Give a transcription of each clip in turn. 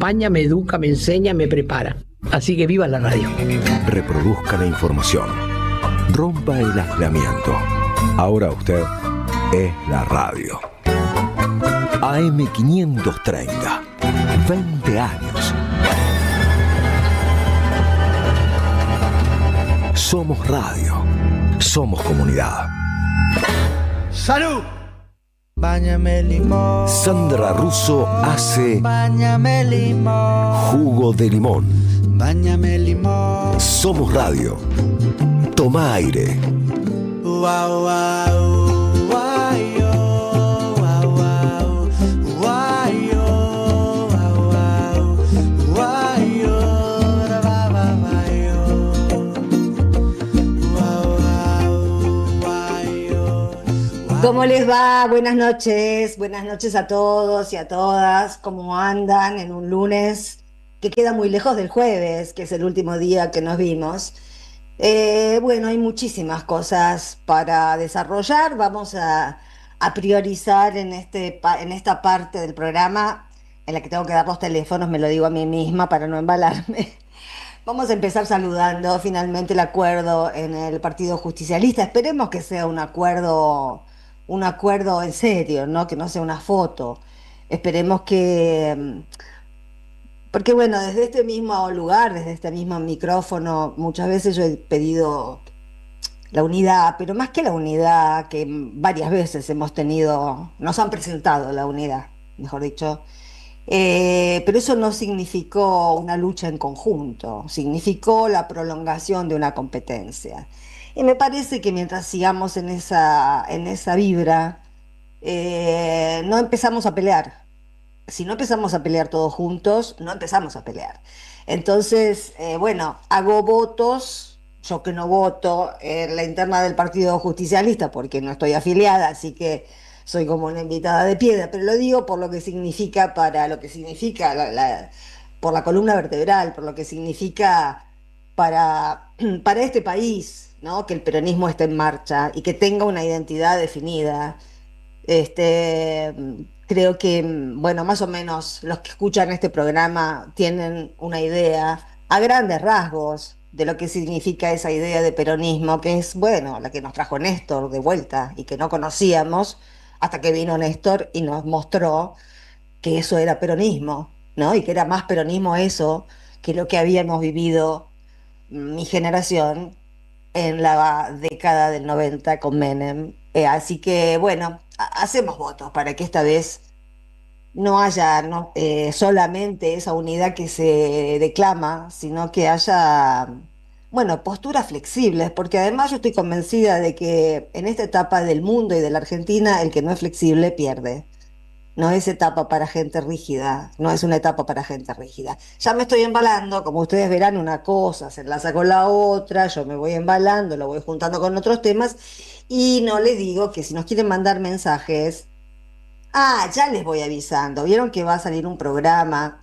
acompaña, me educa, me enseña, me prepara. Así que viva la radio. Reproduzca la información. Rompa el aislamiento. Ahora usted es la radio. AM530. 20 años. Somos radio. Somos comunidad. ¡Salud! Báñame limón. Sandra Russo hace Báñame limón. jugo de limón. Báñame limón. Somos radio. Toma aire. Wow, wow, wow, yo, wow, wow, wow, yo, wow, wow, wow, yo, ba, ba, ba, yo. Wow, wow, wow, yo. ¿Cómo les va? Buenas noches a todos y a todas. ¿Cómo andan en un lunes que queda muy lejos del jueves, que es el último día que nos vimos? Bueno, hay muchísimas cosas para desarrollar. Vamos a priorizar en esta parte del programa en la que tengo que dar los teléfonos, me lo digo a mí misma para no embalarme. Vamos a empezar saludando finalmente el acuerdo en el Partido Justicialista. Esperemos que sea un acuerdo en serio, ¿no? Que no sea una foto. Esperemos que, porque bueno, desde este mismo lugar, desde este mismo micrófono, muchas veces yo he pedido la unidad, pero más que la unidad, que varias veces nos han presentado la unidad, mejor dicho. Pero eso no significó una lucha en conjunto, significó la prolongación de una competencia. Y me parece que mientras sigamos en esa vibra, no empezamos a pelear. Si no empezamos a pelear todos juntos, no empezamos a pelear. Entonces, bueno, hago votos, yo que no voto en la interna del Partido Justicialista porque no estoy afiliada, así que soy como una invitada de piedra, pero lo digo por lo que significa por la columna vertebral, por lo que significa para este país, ¿no? Que el peronismo esté en marcha y que tenga una identidad definida. Este, creo que, bueno, más o menos los que escuchan este programa tienen una idea a grandes rasgos de lo que significa esa idea de peronismo, que es, bueno, la que nos trajo Néstor de vuelta y que no conocíamos hasta que vino Néstor y nos mostró que eso era peronismo, ¿no? Y que era más peronismo eso que lo que habíamos vivido mi generación en la década del 90 con Menem. Así que, bueno, hacemos votos para que esta vez no haya solamente esa unidad que se declama, sino que haya, bueno, posturas flexibles, porque además yo estoy convencida de que en esta etapa del mundo y de la Argentina, el que no es flexible pierde. No es etapa para gente rígida, no es una etapa para gente rígida. Ya me estoy embalando, como ustedes verán, una cosa se enlaza con la otra, yo me voy embalando, lo voy juntando con otros temas, y no les digo que si nos quieren mandar mensajes, ya les voy avisando. Vieron que va a salir un programa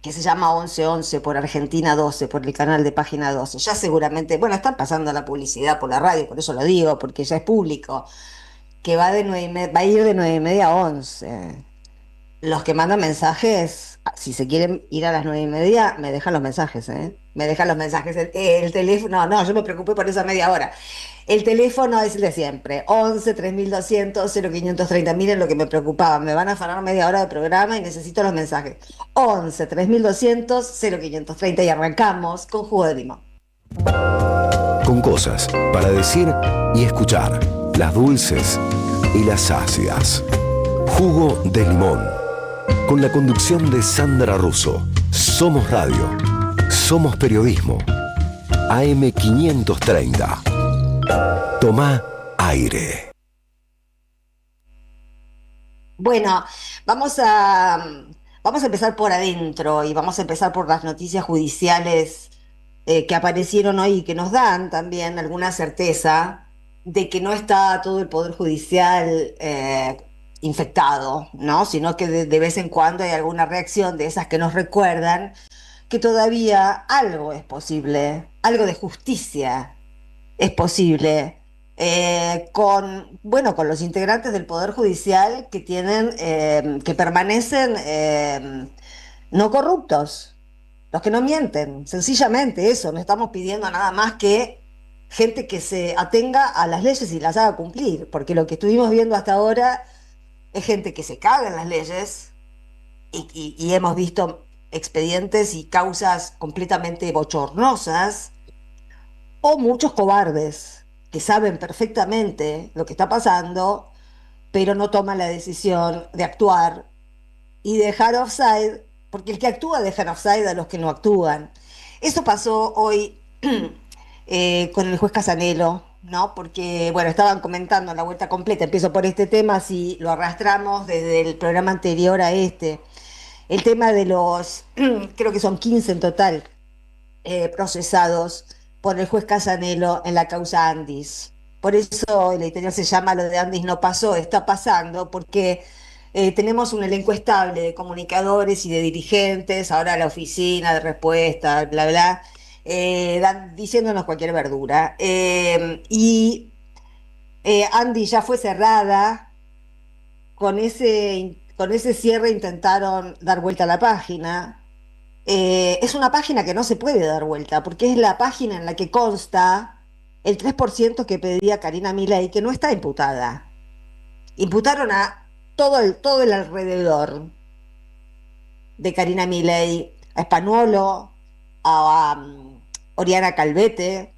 que se llama 1111 por Argentina 12, por el canal de Página 12. Ya seguramente, bueno, están pasando la publicidad por la radio, por eso lo digo, porque ya es público, que va a ir de 9:30 a 11. Los que mandan mensajes, si se quieren ir a las 9:30, me dejan los mensajes, ¿eh? Me dejan los mensajes. El teléfono, no, yo me preocupé por esa media hora. El teléfono es el de siempre, 11 3200 0530. Miren lo que me preocupaba, me van a afanar media hora de programa y necesito los mensajes. 11 3200 0530 y arrancamos con jugo de limón. Con cosas para decir y escuchar. Las dulces y las ácidas. Jugo de limón. Con la conducción de Sandra Russo. Somos radio. Somos periodismo. AM530. Toma aire. Bueno, vamos a empezar por adentro y vamos a empezar por las noticias judiciales que aparecieron hoy y que nos dan también alguna certeza de que no está todo el Poder Judicial infectado, ¿no? Sino que de vez en cuando hay alguna reacción de esas que nos recuerdan que todavía algo es posible, algo de justicia es posible, con los integrantes del Poder Judicial que permanecen no corruptos, los que no mienten, sencillamente eso, no estamos pidiendo nada más que gente que se atenga a las leyes y las haga cumplir, porque lo que estuvimos viendo hasta ahora es gente que se caga en las leyes y hemos visto expedientes y causas completamente bochornosas, o muchos cobardes que saben perfectamente lo que está pasando, pero no toman la decisión de actuar y dejar offside, porque el que actúa deja en offside a los que no actúan. Eso pasó hoy con el juez Casanelo, ¿no? Porque, bueno, estaban comentando la vuelta completa, empiezo por este tema, si lo arrastramos desde el programa anterior a este, el tema de los, creo que son 15 en total, procesados por el juez Casanelo en la causa Andis. Por eso el editorial se llama Lo de Andis no pasó, está pasando, porque tenemos un elenco estable de comunicadores y de dirigentes, ahora la oficina de respuesta, bla, bla, diciéndonos cualquier verdura. Andy ya fue cerrada, con ese cierre intentaron dar vuelta a la página. Es una página que no se puede dar vuelta, porque es la página en la que consta el 3% que pedía Karina Milei, que no está imputada. Imputaron a todo el alrededor de Karina Milei, a Spanuolo, a Oriana Calvete,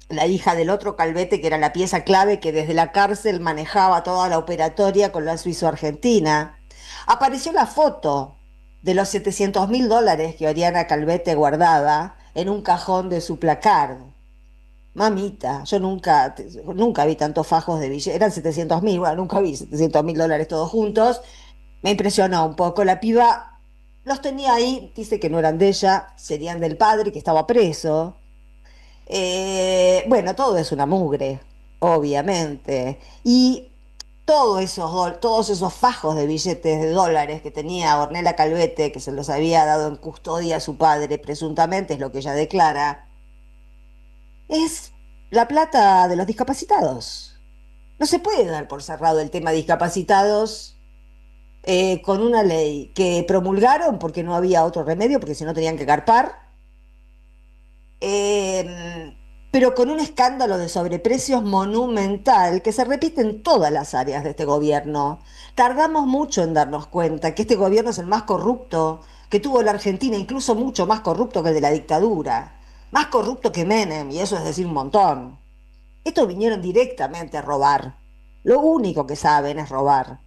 la hija del otro Calvete, que era la pieza clave que desde la cárcel manejaba toda la operatoria con la suizo-argentina. Apareció la foto de los $700.000 que Oriana Calvete guardaba en un cajón de su placard. Mamita, yo nunca vi tantos fajos de billetes, eran 700.000, bueno, nunca vi $700.000 todos juntos. Me impresionó un poco, la piba los tenía ahí, dice que no eran de ella, serían del padre que estaba preso. Bueno, todo es una mugre, obviamente. Y todos esos fajos de billetes de dólares que tenía Ornella Calvete, que se los había dado en custodia a su padre, presuntamente, es lo que ella declara, es la plata de los discapacitados. No se puede dar por cerrado el tema discapacitados con una ley que promulgaron porque no había otro remedio, porque si no tenían que garpar, pero con un escándalo de sobreprecios monumental que se repite en todas las áreas de este gobierno. Tardamos mucho en darnos cuenta que este gobierno es el más corrupto que tuvo la Argentina, incluso mucho más corrupto que el de la dictadura, más corrupto que Menem, y eso es decir un montón. Estos vinieron directamente a robar. Lo único que saben es robar.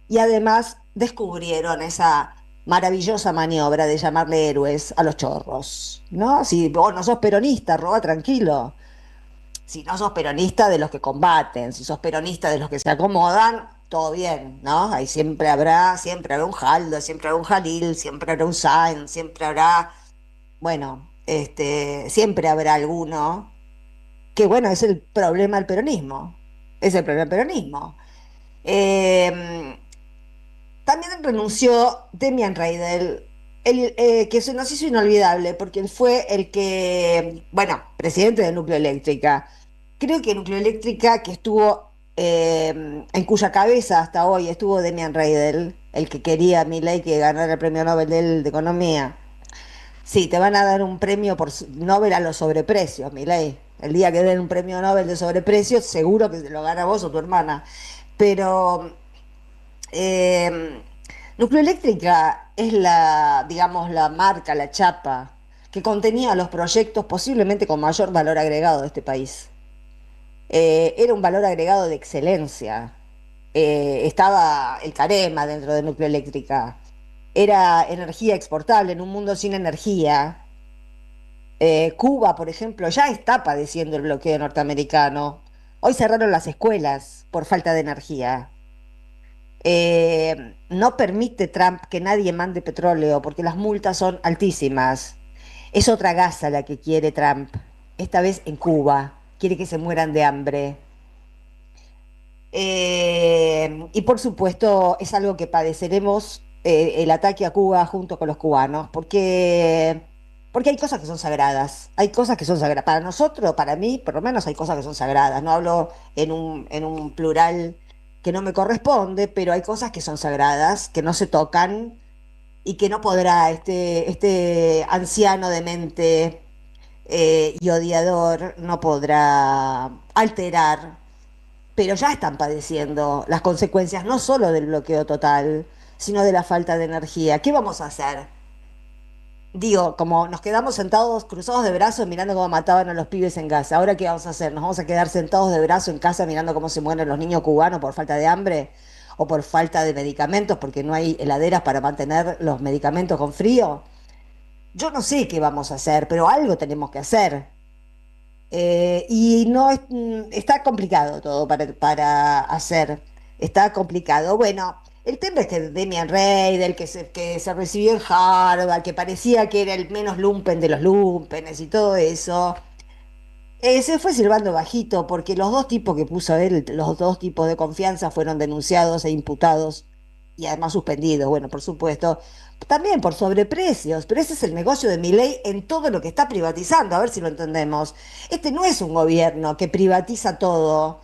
Y además descubrieron esa maravillosa maniobra de llamarle héroes a los chorros, ¿no? Si vos no sos peronista, roba tranquilo. Si no sos peronista, de los que combaten. Si sos peronista, de los que se acomodan, todo bien, ¿no? Ahí siempre habrá un Jaldo, siempre habrá un Jalil, siempre habrá un Sáenz, siempre habrá, bueno, siempre habrá alguno que, bueno, es el problema del peronismo. Es el problema del peronismo. Eh, También renunció Demian Reidel, que se nos hizo inolvidable, porque él fue el que, bueno, presidente de Núcleo Eléctrica. Creo que Núcleo Eléctrica, que estuvo, en cuya cabeza hasta hoy estuvo Demian Reidel, el que quería a Milei que ganara el premio Nobel de Economía. Sí, te van a dar un premio por Nobel a los sobreprecios, Milei. El día que den un premio Nobel de sobreprecios, seguro que se lo gana vos o tu hermana. Pero eh, Nucleoeléctrica es la, digamos, la marca, la chapa que contenía los proyectos posiblemente con mayor valor agregado de este país. Era un valor agregado de excelencia. Estaba el Carema dentro de Nucleoeléctrica. Era energía exportable en un mundo sin energía. Cuba, por ejemplo, ya está padeciendo el bloqueo norteamericano. Hoy cerraron las escuelas por falta de energía. No permite Trump que nadie mande petróleo porque las multas son altísimas. Es otra Gaza la que quiere Trump, esta vez en Cuba. Quiere que se mueran de hambre. Y por supuesto es algo que padeceremos, el ataque a Cuba junto con los cubanos, porque hay cosas que son sagradas, hay cosas que son sagradas. Para nosotros, para mí, por lo menos hay cosas que son sagradas. No hablo en un plural que no me corresponde, pero hay cosas que son sagradas, que no se tocan, y que no podrá este anciano demente y odiador, no podrá alterar, pero ya están padeciendo las consecuencias no solo del bloqueo total, sino de la falta de energía. ¿Qué vamos a hacer? Digo, como nos quedamos sentados, cruzados de brazos, mirando cómo mataban a los pibes en Gaza. ¿Ahora qué vamos a hacer? ¿Nos vamos a quedar sentados de brazos en casa mirando cómo se mueren los niños cubanos por falta de hambre? ¿O por falta de medicamentos, porque no hay heladeras para mantener los medicamentos con frío? Yo no sé qué vamos a hacer, pero algo tenemos que hacer. Y no es- Está complicado todo para hacer. Está complicado. Bueno, el tema es que Demian Rey, que se recibió en Harvard, que parecía que era el menos lumpen de los lumpenes y todo eso, se fue silbando bajito porque los dos tipos que puso él, los dos tipos de confianza fueron denunciados e imputados y además suspendidos, bueno, por supuesto, también por sobreprecios, pero ese es el negocio de Milei en todo lo que está privatizando, a ver si lo entendemos. Este no es un gobierno que privatiza todo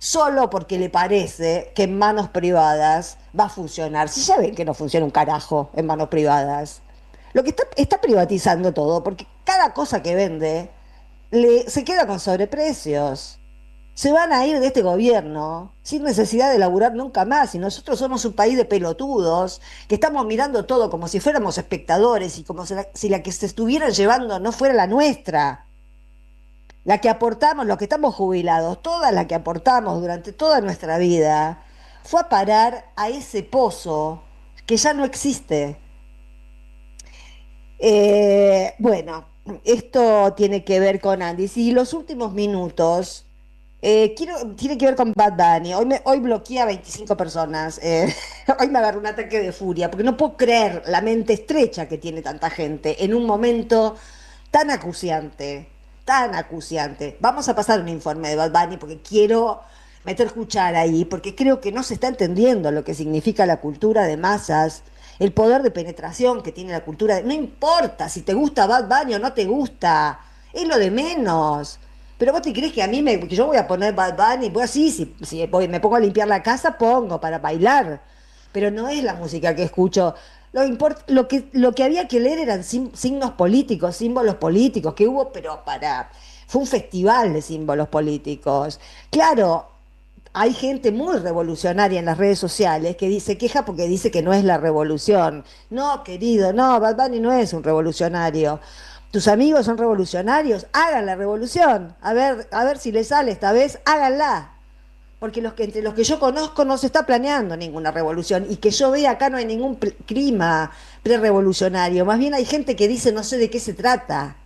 solo porque le parece que en manos privadas va a funcionar. Si ya ven que no funciona un carajo en manos privadas. Lo que está privatizando todo, porque cada cosa que vende se queda con sobreprecios. Se van a ir de este gobierno sin necesidad de laburar nunca más. Y nosotros somos un país de pelotudos que estamos mirando todo como si fuéramos espectadores y como si la que se estuvieran llevando no fuera la nuestra. La que aportamos, los que estamos jubilados, toda la que aportamos durante toda nuestra vida, fue a parar a ese pozo que ya no existe. Bueno, esto tiene que ver con Andy. Y los últimos minutos, tiene que ver con Bad Bunny. Hoy bloqueé a 25 personas. Hoy me agarró un ataque de furia, porque no puedo creer la mente estrecha que tiene tanta gente en un momento tan acuciante, tan acuciante. Vamos a pasar un informe de Bad Bunny porque quiero meter cuchara ahí, porque creo que no se está entendiendo lo que significa la cultura de masas, el poder de penetración que tiene la cultura. No importa si te gusta Bad Bunny o no te gusta, es lo de menos. Pero vos te crees que que yo voy a poner Bad Bunny, voy así, me pongo a limpiar la casa, pongo para bailar. Pero no es la música que escucho. Lo que había que leer eran signos políticos, símbolos políticos que hubo, pero fue un festival de símbolos políticos. Claro, hay gente muy revolucionaria en las redes sociales que se queja porque dice que no es la revolución. No, querido, no, Bad Bunny no es un revolucionario. Tus amigos son revolucionarios, hagan la revolución. A ver si les sale esta vez, háganla. Porque entre los que yo conozco no se está planeando ninguna revolución. Y que yo vea acá no hay ningún clima prerevolucionario. Más bien hay gente que dice no sé de qué se trata.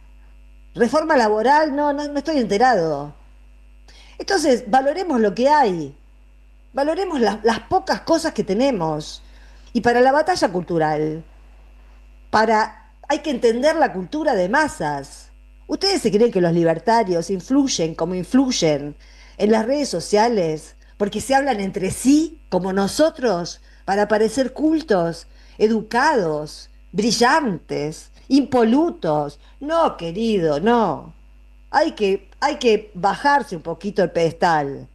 Reforma laboral, no estoy enterado. Entonces, valoremos lo que hay. Valoremos las pocas cosas que tenemos. Y para la batalla cultural, hay que entender la cultura de masas. ¿Ustedes se creen que los libertarios influyen como influyen en las redes sociales porque se hablan entre sí como nosotros para parecer cultos, educados, brillantes, impolutos? No, querido, no. Hay que bajarse un poquito el pedestal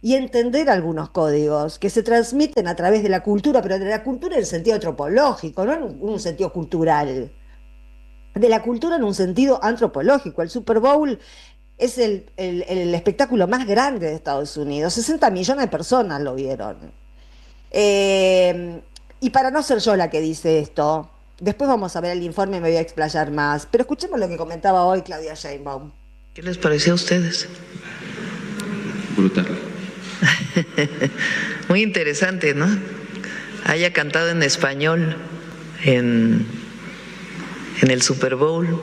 y entender algunos códigos que se transmiten a través de la cultura, pero de la cultura en el sentido antropológico, no en un sentido cultural. De la cultura en un sentido antropológico. El Super Bowl es el espectáculo más grande de Estados Unidos. 60 millones de personas lo vieron. Y para no ser yo la que dice esto, después vamos a ver el informe y me voy a explayar más. Pero escuchemos lo que comentaba hoy Claudia Sheinbaum. ¿Qué les pareció a ustedes? Brutal. Muy interesante, ¿no? Haya cantado en español en el Super Bowl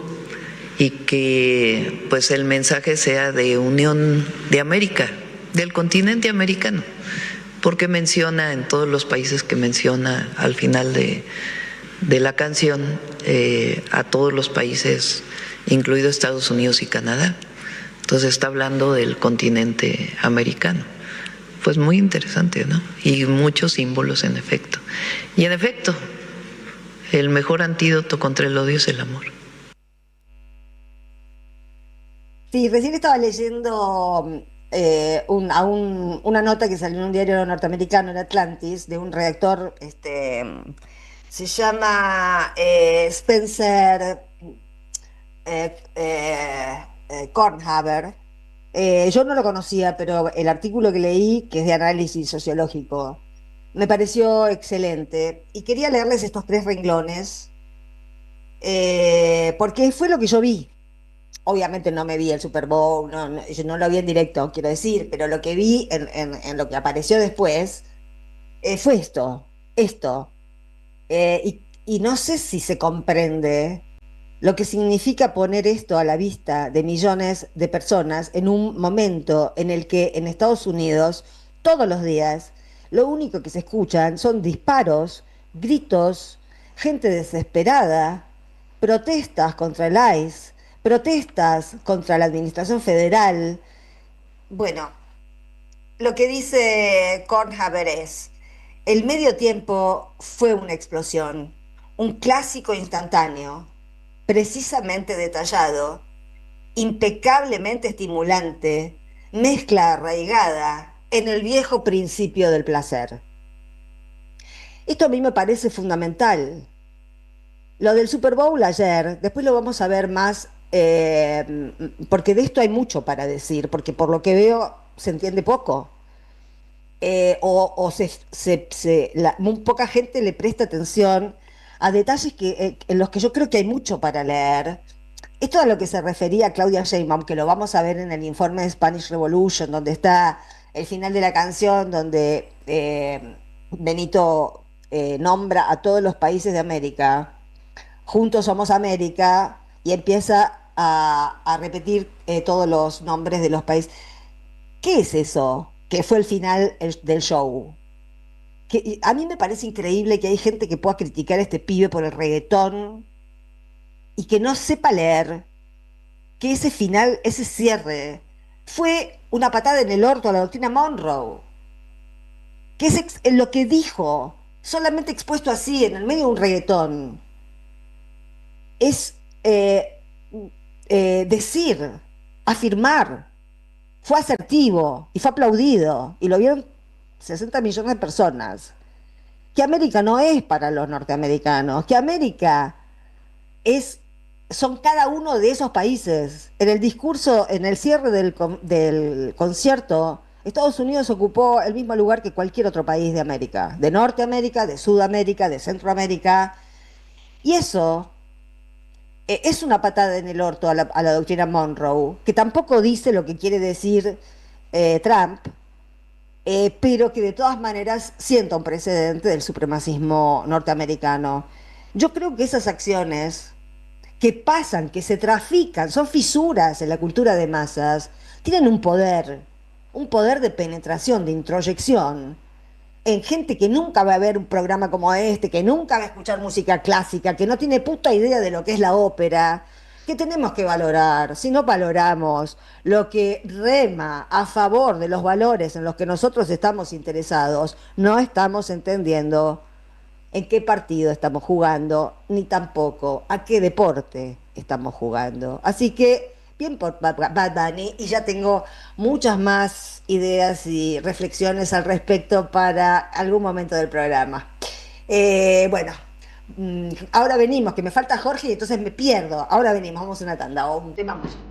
y que pues el mensaje sea de unión de América, del continente americano, porque menciona en todos los países que menciona al final de la canción a todos los países, incluido Estados Unidos y Canadá. Entonces está hablando del continente americano. Pues muy interesante, ¿no? Y muchos símbolos en efecto. Y en efecto, el mejor antídoto contra el odio es el amor. Sí, recién estaba leyendo una nota que salió en un diario norteamericano, el Atlantis, de un redactor Se llama Spencer Kornhaber. Yo no lo conocía, pero el artículo que leí, que es de análisis sociológico, me pareció excelente. Y quería leerles estos tres renglones, porque fue lo que yo vi. Obviamente no me vi el Super Bowl, yo no lo vi en directo, quiero decir, pero lo que vi en lo que apareció después fue esto. Y no sé si se comprende lo que significa poner esto a la vista de millones de personas en un momento en el que en Estados Unidos, todos los días, lo único que se escuchan son disparos, gritos, gente desesperada, protestas contra el ICE, protestas contra la Administración Federal. Bueno, lo que dice Kornhaber es, el medio tiempo fue una explosión, un clásico instantáneo, precisamente detallado, impecablemente estimulante, mezcla arraigada en el viejo principio del placer. Esto a mí me parece fundamental. Lo del Super Bowl ayer, después lo vamos a ver más, porque de esto hay mucho para decir, porque por lo que veo se entiende poco. O muy poca gente le presta atención a detalles en los que yo creo que hay mucho para leer. Esto a lo que se refería Claudia Sheinbaum, que lo vamos a ver en el informe de Spanish Revolution, donde está el final de la canción, donde Benito nombra a todos los países de América, juntos somos América, y empieza a repetir todos los nombres de los países. ¿Qué es eso? Que fue el final del show. Que a mí me parece increíble que hay gente que pueda criticar a este pibe por el reggaetón y que no sepa leer que ese final, ese cierre, fue una patada en el orto a la doctrina Monroe, que es lo que dijo, solamente expuesto así, en el medio de un reggaetón, es decir, afirmar, fue asertivo y fue aplaudido, y lo vieron 60 millones de personas, que América no es para los norteamericanos, que América es, son cada uno de esos países. En el discurso, en el cierre del concierto, Estados Unidos ocupó el mismo lugar que cualquier otro país de América, de Norteamérica, de Sudamérica, de Centroamérica. Y eso es una patada en el orto a la doctrina Monroe, que tampoco dice lo que quiere decir Trump, pero que de todas maneras sienta un precedente del supremacismo norteamericano. Yo creo que esas acciones que pasan, que se trafican, son fisuras en la cultura de masas, tienen un poder de penetración, de introyección, en gente que nunca va a ver un programa como este, que nunca va a escuchar música clásica, que no tiene puta idea de lo que es la ópera, que tenemos que valorar. Si no valoramos lo que rema a favor de los valores en los que nosotros estamos interesados, no estamos entendiendo en qué partido estamos jugando, ni tampoco a qué deporte estamos jugando. Así que, bien por Bad Bunny, y ya tengo muchas más ideas y reflexiones al respecto para algún momento del programa. Bueno, ahora venimos, que me falta Jorge y entonces me pierdo. Ahora venimos, vamos a una tanda o un tema música.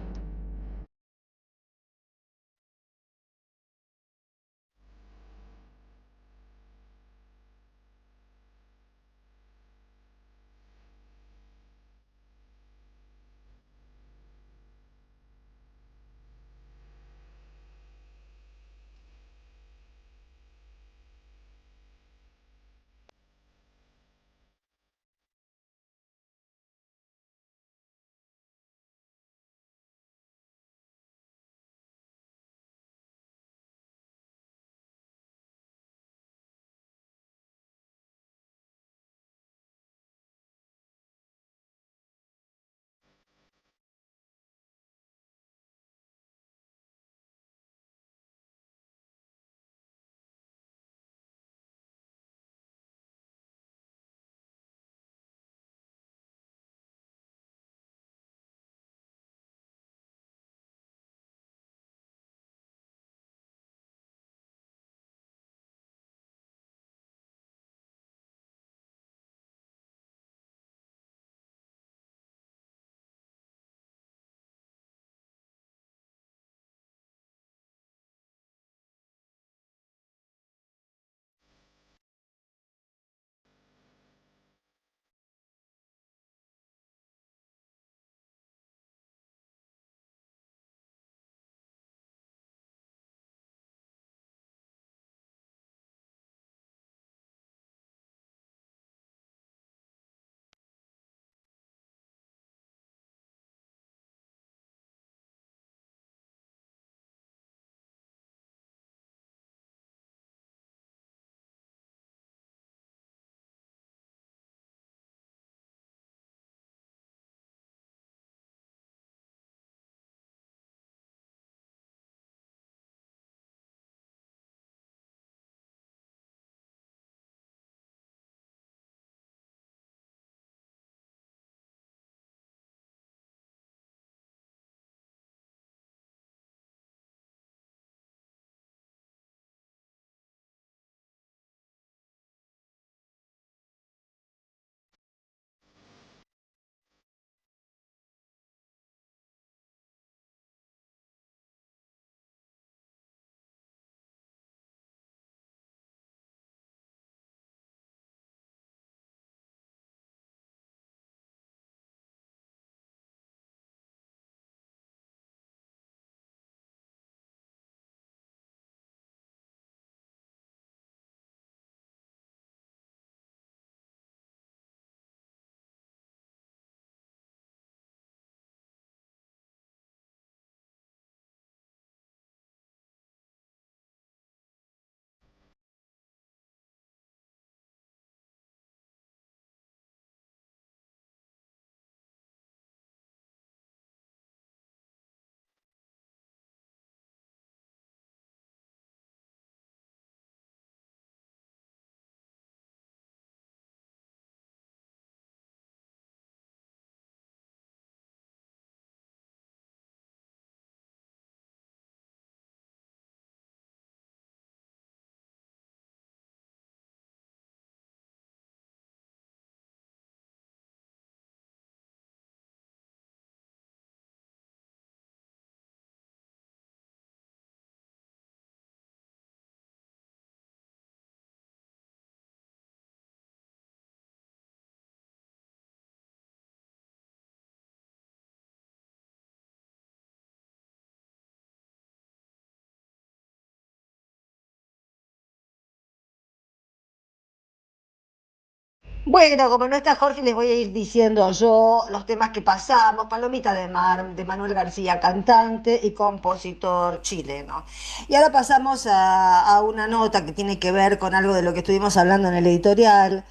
Bueno, como no está Jorge, les voy a ir diciendo yo los temas que pasamos. Palomita de Mar, de Manuel García, cantante y compositor chileno. Y ahora pasamos a una nota que tiene que ver con algo de lo que estuvimos hablando en el editorial,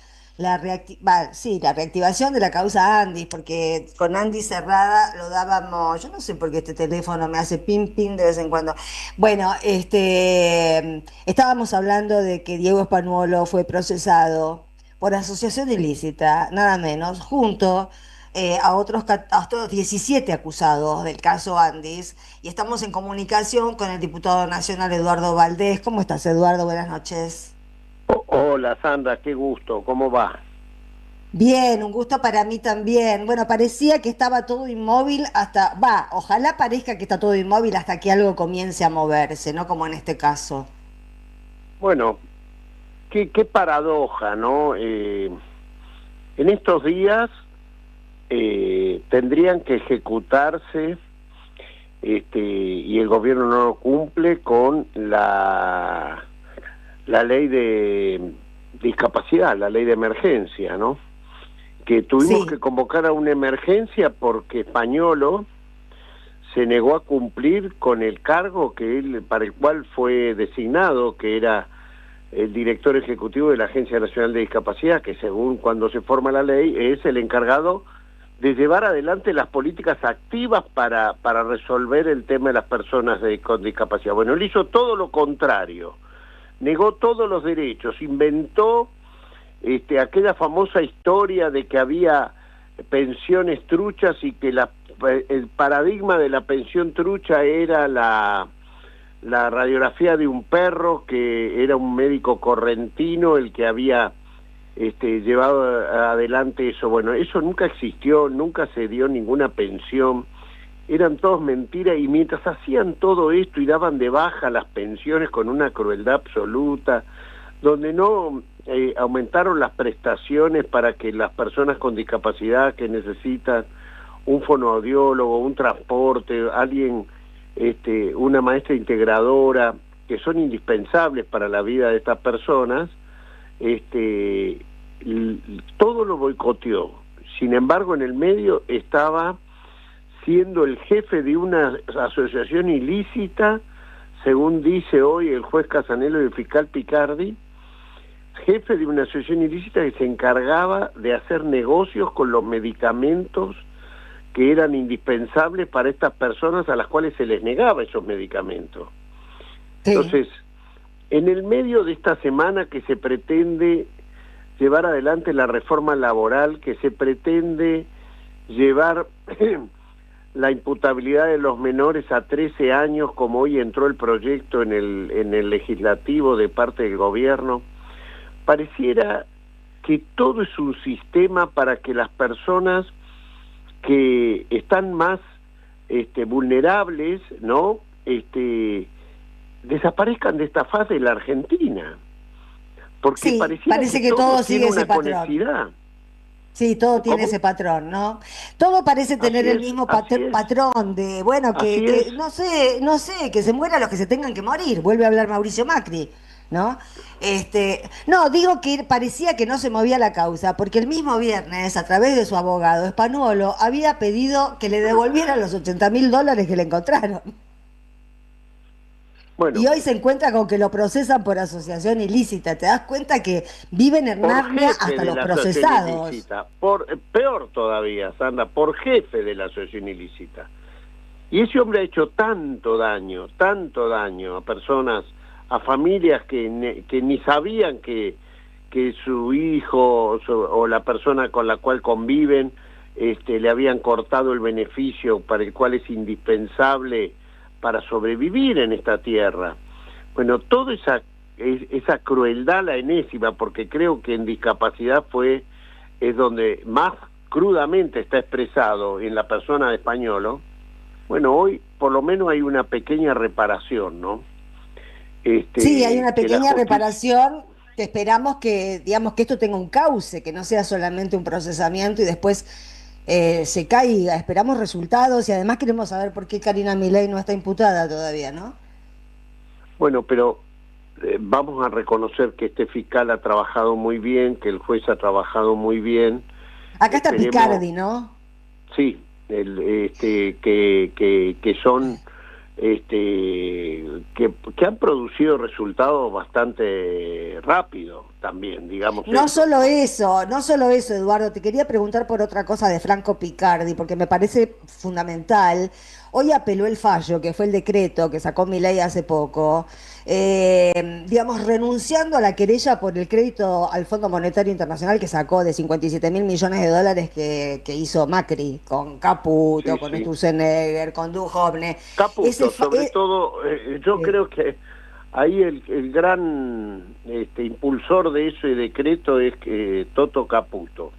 sí, la reactivación de la causa Andis, porque con Andis cerrada lo dábamos, yo no sé por qué este teléfono me hace pim pim de vez en cuando. Bueno, estábamos hablando de que Diego Spanuolo fue procesado por asociación ilícita, nada menos, junto a otros 17 acusados del caso Andis, y estamos en comunicación con el diputado nacional Eduardo Valdés. ¿Cómo estás, Eduardo? Buenas noches. Hola Sandra, qué gusto, ¿cómo va? Bien, un gusto para mí también. Bueno, parecía que estaba todo inmóvil ojalá parezca que está todo inmóvil hasta que algo comience a moverse, ¿no? Como en este caso. Bueno, qué paradoja, ¿no? En estos días tendrían que ejecutarse, y el gobierno no lo cumple con la ley de discapacidad, la ley de emergencia, ¿no? Que tuvimos que convocar a una emergencia porque Spagnolo se negó a cumplir con el cargo para el cual fue designado, que era el director ejecutivo de la Agencia Nacional de Discapacidad, que según cuando se forma la ley es el encargado de llevar adelante las políticas activas para resolver el tema de las personas con discapacidad. Bueno, él hizo todo lo contrario, negó todos los derechos, inventó aquella famosa historia de que había pensiones truchas y que el paradigma de la pensión trucha era la radiografía de un perro, que era un médico correntino el que había llevado adelante eso. Bueno, eso nunca existió, nunca se dio ninguna pensión, eran todos mentiras, y mientras hacían todo esto y daban de baja las pensiones con una crueldad absoluta, donde no aumentaron las prestaciones para que las personas con discapacidad que necesitan un fonoaudiólogo, un transporte, alguien, una maestra integradora, que son indispensables para la vida de estas personas, todo lo boicoteó. Sin embargo, en el medio estaba siendo el jefe de una asociación ilícita, según dice hoy el juez Casanello y el fiscal Picardi, jefe de una asociación ilícita que se encargaba de hacer negocios con los medicamentos que eran indispensables para estas personas a las cuales se les negaba esos medicamentos. Sí. Entonces, en el medio de esta semana que se pretende llevar adelante la reforma laboral, que se pretende llevar la imputabilidad de los menores a 13 años, como hoy entró el proyecto en el legislativo de parte del gobierno, pareciera que todo es un sistema para que las personas que están más vulnerables, ¿no? Desaparezcan de esta fase de la Argentina. Porque sí, parece que todo sigue ese patrón. Sí, todo tiene ese patrón, ¿no? Todo parece tener el mismo patrón de, bueno, que no sé, que se mueran los que se tengan que morir. Vuelve a hablar Mauricio Macri, ¿no? No, digo que parecía que no se movía la causa, porque el mismo viernes, a través de su abogado, Spanuolo, había pedido que le devolvieran los $80.000 que le encontraron. Bueno, y hoy se encuentra con que lo procesan por asociación ilícita. ¿Te das cuenta que viven en Narnia hasta los procesados? Peor todavía, Sandra, por jefe de la asociación ilícita. Y ese hombre ha hecho tanto daño a personas, a familias que ni sabían que su hijo o la persona con la cual conviven le habían cortado el beneficio para el cual es indispensable para sobrevivir en esta tierra. Bueno, toda esa crueldad, la enésima, porque creo que en discapacidad es donde más crudamente está expresado en la persona de Spagnolo. Bueno, hoy por lo menos hay una pequeña reparación, ¿no? Sí, hay una pequeña reparación, que esperamos que, digamos, que esto tenga un cauce, que no sea solamente un procesamiento y después se caiga. Esperamos resultados y además queremos saber por qué Karina Milei no está imputada todavía, ¿no? Bueno, pero vamos a reconocer que este fiscal ha trabajado muy bien, que el juez ha trabajado muy bien. Acá está Esperemos- Picardi, ¿no? Sí, que son que han producido resultados bastante rápidos también, digamos. No solo eso, Eduardo, te quería preguntar por otra cosa de Franco Picardi, porque me parece fundamental. Hoy apeló el fallo, que fue el decreto que sacó Milei hace poco, digamos, renunciando a la querella por el crédito al Fondo Monetario Internacional que sacó de 57.000 millones de dólares que hizo Macri, con Caputo, Sí, con sí. Sturzenegger, con Duhovne. Caputo, Ese sobre todo, yo sí. creo que ahí el gran impulsor de ese decreto es Toto Caputo.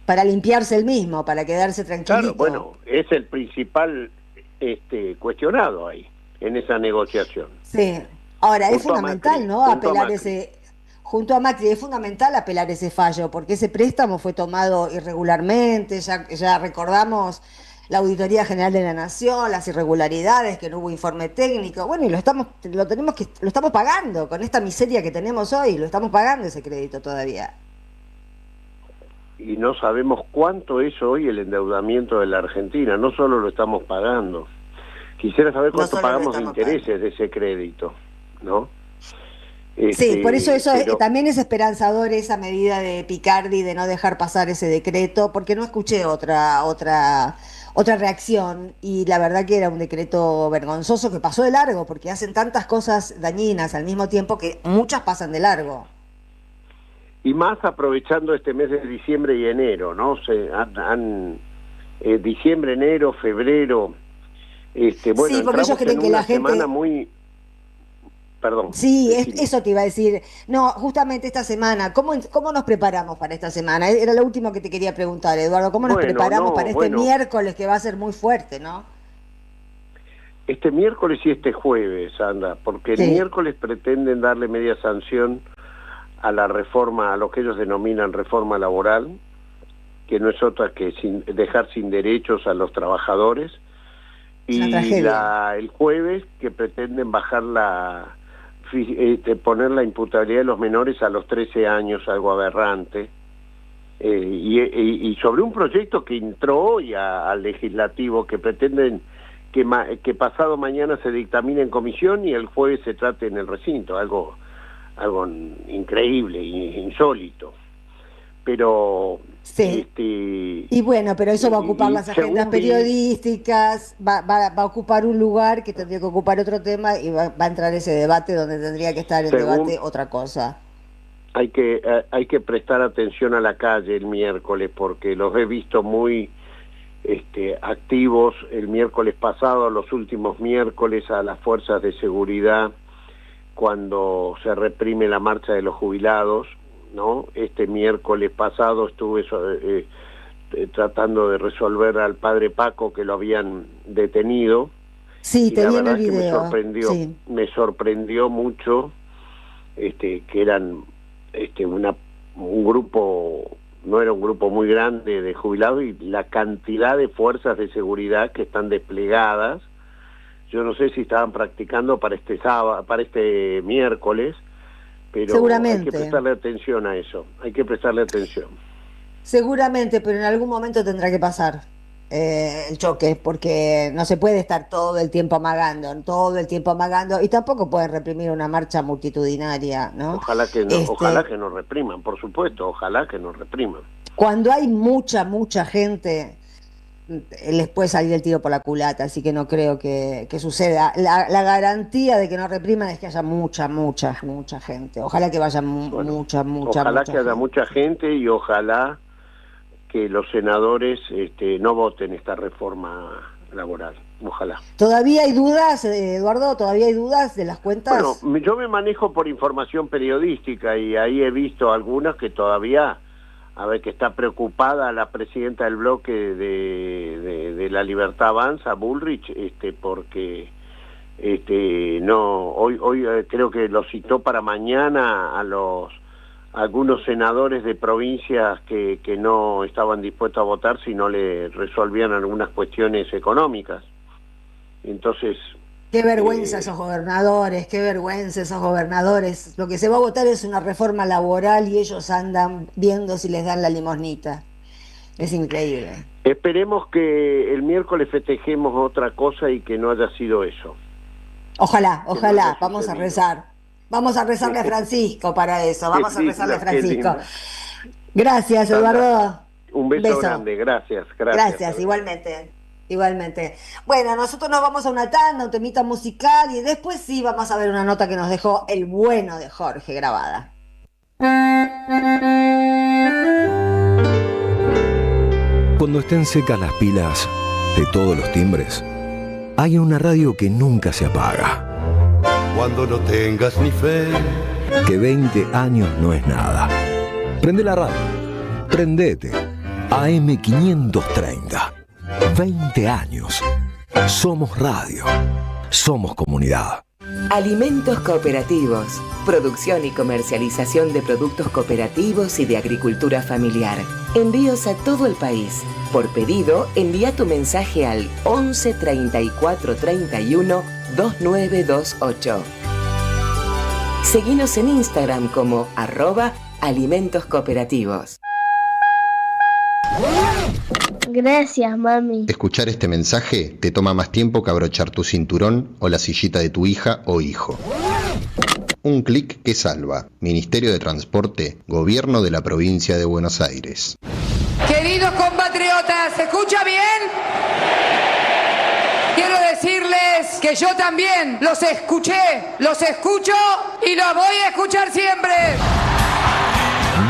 Para limpiarse el mismo, para quedarse tranquilito. Claro, bueno, es el principal cuestionado ahí, en esa negociación. Sí. Ahora, es Junto a fundamental, Macri, ¿no? junto a Apelar Macri. junto a Macri, es fundamental apelar ese fallo, porque ese préstamo fue tomado irregularmente, ya recordamos la Auditoría General de la Nación, las irregularidades, que no hubo informe técnico, bueno, y lo estamos pagando, con esta miseria que tenemos hoy, lo estamos pagando ese crédito todavía. Y no sabemos cuánto es hoy el endeudamiento de la Argentina, no solo lo estamos pagando. Quisiera saber No cuánto solo lo pagamos de estamos intereses de ese crédito, ¿no? Sí, por eso Pero- también es esperanzador esa medida de Picardi de no dejar pasar ese decreto, porque no escuché otra reacción y la verdad que era un decreto vergonzoso que pasó de largo, porque hacen tantas cosas dañinas al mismo tiempo que muchas pasan de largo. Y más aprovechando este mes de diciembre y enero, ¿no? Diciembre, enero, febrero, bueno, Sí, porque ellos entramos creen en que una la gente... semana muy... Perdón. Sí, decime. eso te iba a decir. No, justamente esta semana, ¿cómo nos preparamos para esta semana? Era lo último que te quería preguntar, Eduardo. ¿Cómo nos Bueno, preparamos no, para este bueno. miércoles que va a ser muy fuerte, ¿no? Este miércoles y este jueves, Sandra, porque el Sí. miércoles pretenden darle media sanción a la reforma, a lo que ellos denominan reforma laboral, que no es otra que dejar sin derechos a los trabajadores, Es una y tragedia. el jueves que pretenden bajar poner la imputabilidad de los menores a los 13 años, algo aberrante, y sobre un proyecto que entró hoy al legislativo, que pretenden que pasado mañana se dictamine en comisión y el jueves se trate en el recinto, algo increíble, insólito. Pero Sí. Y bueno, pero eso va a ocupar y las agendas según vi- periodísticas, va a ocupar un lugar que tendría que ocupar otro tema y va a entrar ese debate donde tendría que estar en Según- debate otra cosa. hay que prestar atención a la calle el miércoles, porque los he visto muy activos el miércoles pasado, los últimos miércoles, a las fuerzas de seguridad cuando se reprime la marcha de los jubilados, ¿no? Este miércoles pasado estuve tratando de resolver al padre Paco, que lo habían detenido. Sí, Y te la vi en el verdad que video. me Sí. sorprendió mucho que eran un grupo, no era un grupo muy grande de jubilados, y la cantidad de fuerzas de seguridad que están desplegadas. Yo no sé si estaban practicando para este sábado, para este miércoles, pero Seguramente. hay que prestarle atención a eso, hay que prestarle atención. Seguramente, pero en algún momento tendrá que pasar el choque, porque no se puede estar todo el tiempo amagando, y tampoco pueden reprimir una marcha multitudinaria, ¿no? Ojalá que no, ojalá que nos repriman, por supuesto, ojalá que nos repriman. Cuando hay mucha gente, les puede salir el tiro por la culata, así que no creo que suceda. La garantía de que no repriman es que haya mucha gente. Ojalá que vaya Bueno, mucha ojalá que haya gente. mucha gente, y ojalá que los senadores no voten esta reforma laboral. Ojalá. ¿Todavía hay dudas, Eduardo? ¿Todavía hay dudas de las cuentas? Bueno, yo me manejo por información periodística y ahí he visto algunas que todavía, que está preocupada la presidenta del bloque de La Libertad Avanza, Bullrich, porque hoy creo que lo citó para mañana a algunos senadores de provincias que no estaban dispuestos a votar si no le resolvían algunas cuestiones económicas. Entonces Qué vergüenza Eh, esos gobernadores, qué vergüenza esos gobernadores. Lo que se va a votar es una reforma laboral y ellos andan viendo si les dan la limosnita. Es increíble. Esperemos que el miércoles festejemos otra cosa y que no haya sido eso, Ojalá, que no haya ojalá, vamos a sucedido. rezar. Vamos a rezarle a Francisco para eso, Qué vamos a rezarle a linda, qué Francisco. linda. Gracias, Sandra, Eduardo. un Un beso beso. grande, gracias, gracias, Gracias, Sandra. igualmente. Igualmente. Bueno, nosotros nos vamos a una tanda, un temita musical y después sí vamos a ver una nota que nos dejó el bueno de Jorge grabada. Cuando estén secas las pilas de todos los timbres, hay una radio que nunca se apaga. Cuando no tengas ni fe, Que 20 años no es nada. Prende la radio. Prendete. AM530. 20 años. Somos radio. Somos comunidad. Alimentos cooperativos. Producción y comercialización de productos cooperativos y de agricultura familiar. Envíos a todo el país. Por pedido, envía tu mensaje al 11 34 31 2928. Seguinos en Instagram como @alimentos cooperativos. Gracias, mami. Escuchar este mensaje te toma más tiempo que abrochar tu cinturón o la sillita de tu hija o hijo. Un clic que salva. Ministerio de Transporte, Gobierno de la Provincia de Buenos Aires. Queridos compatriotas, ¿se escucha bien? Quiero decirles que yo también los escuché, los escucho y los voy a escuchar siempre.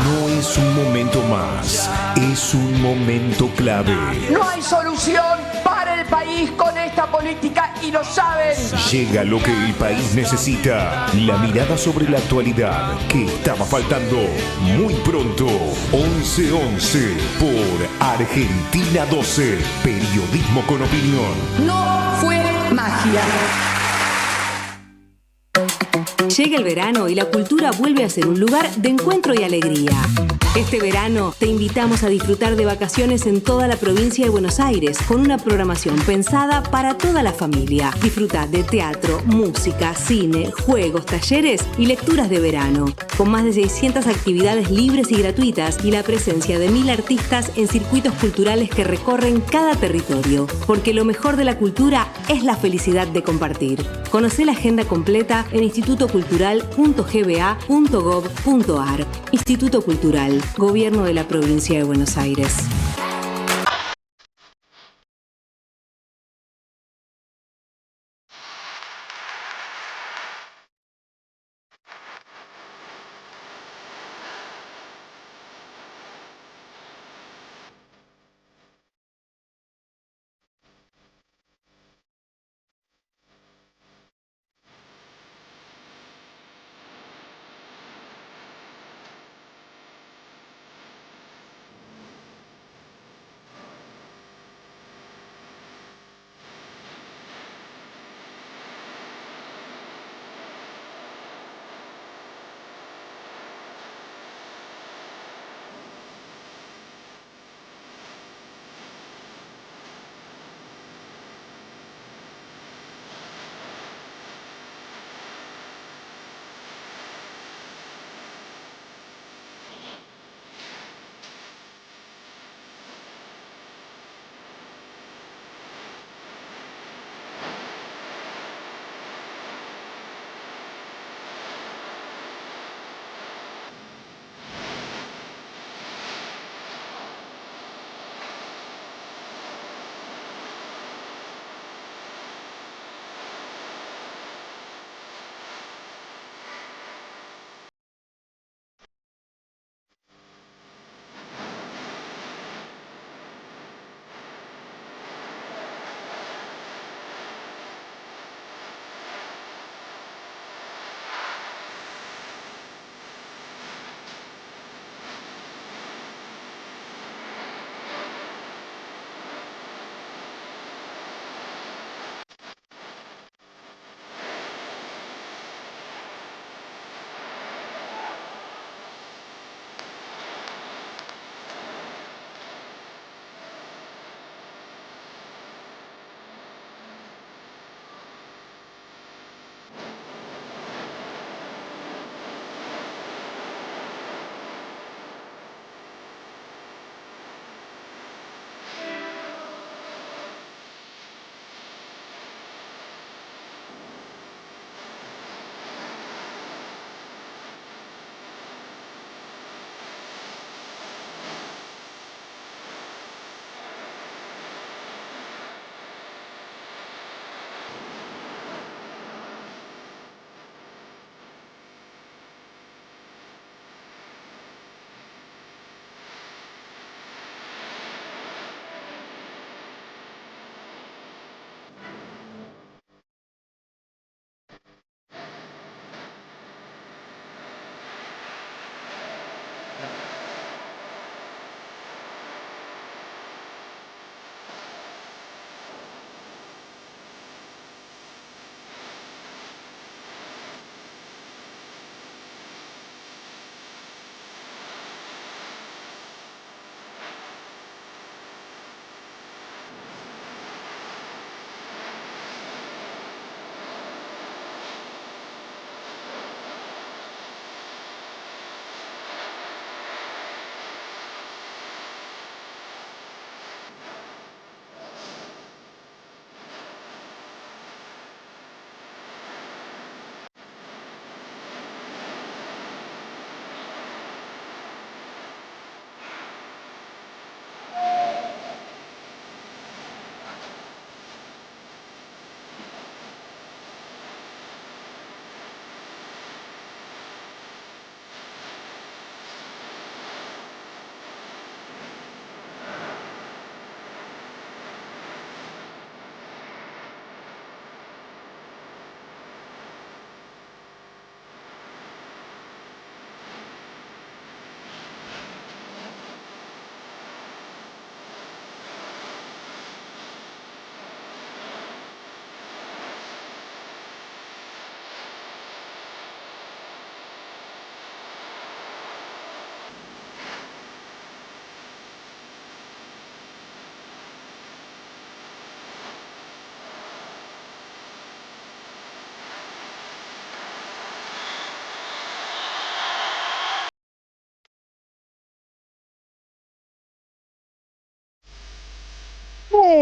No es un momento más, es un momento clave. No hay solución para el país con esta política y lo saben. Llega lo que el país necesita. La mirada sobre la actualidad que estaba faltando. Muy pronto, 11:11 por Argentina 12. Periodismo con opinión. No fue magia. Llega el verano y la cultura vuelve a ser un lugar de encuentro y alegría. Este verano te invitamos a disfrutar de vacaciones en toda la provincia de Buenos Aires con una programación pensada para toda la familia. Disfruta de teatro, música, cine, juegos, talleres y lecturas de verano. Con más de 600 actividades libres y gratuitas y la presencia de 1000 artistas en circuitos culturales que recorren cada territorio. Porque lo mejor de la cultura es la felicidad de compartir. Conocé la agenda completa en institutocultural.gba.gov.ar. Instituto Cultural, Gobierno de la Provincia de Buenos Aires.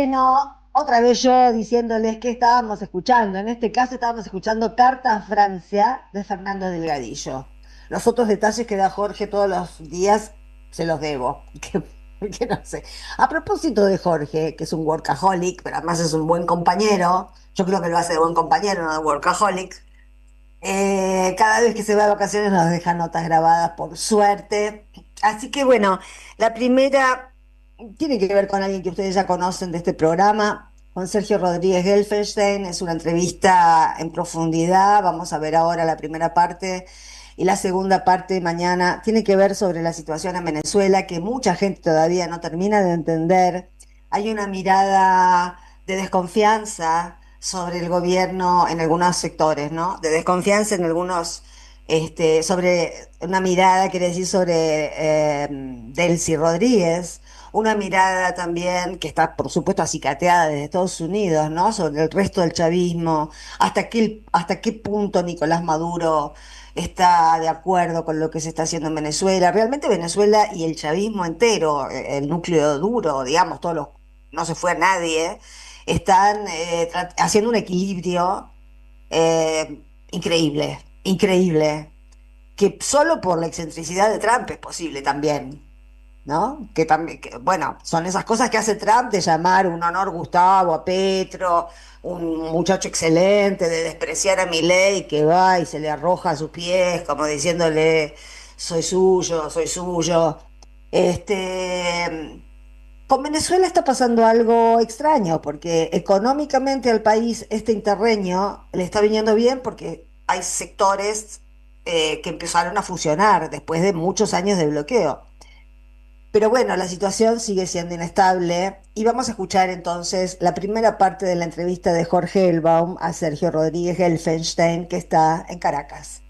bueno, otra vez yo diciéndoles que estábamos escuchando. En este caso estábamos escuchando Carta a Francia de Fernando Delgadillo. Los otros detalles que da Jorge todos los días se los debo, que no sé. A propósito de Jorge, que es un workaholic, pero además es un buen compañero, yo creo que lo hace de buen compañero, no de workaholic. Cada vez que se va de vacaciones nos deja notas grabadas, por suerte. Así que bueno, la primera tiene que ver con alguien que ustedes ya conocen de este programa, con Sergio Rodríguez Gelfenstein. Es una entrevista en profundidad. Vamos a ver ahora la primera parte. Y la segunda parte mañana tiene que ver sobre la situación en Venezuela, que mucha gente todavía no termina de entender. Hay una mirada de desconfianza sobre el gobierno en algunos sectores, ¿no? De desconfianza en algunos, sobre una mirada, quiere decir, sobre Delcy Rodríguez, una mirada también que está, por supuesto, acicateada desde Estados Unidos, ¿no? Sobre el resto del chavismo, hasta qué punto Nicolás Maduro está de acuerdo con lo que se está haciendo en Venezuela. Realmente Venezuela y el chavismo entero, el núcleo duro, digamos, no se fue a nadie, están haciendo un equilibrio increíble, increíble, que solo por la excentricidad de Trump es posible también, ¿no? Que también, bueno, son esas cosas que hace Trump de llamar un honor Gustavo a Petro, un muchacho excelente, de despreciar a Milei que va y se le arroja a sus pies, como diciéndole, soy suyo, soy suyo. Con Venezuela está pasando algo extraño, porque económicamente al país este interreño le está viniendo bien porque hay sectores que empezaron a fusionar después de muchos años de bloqueo. Pero bueno, la situación sigue siendo inestable y vamos a escuchar entonces la primera parte de la entrevista de Jorge Elbaum a Sergio Rodríguez Gelfenstein, que está en Caracas.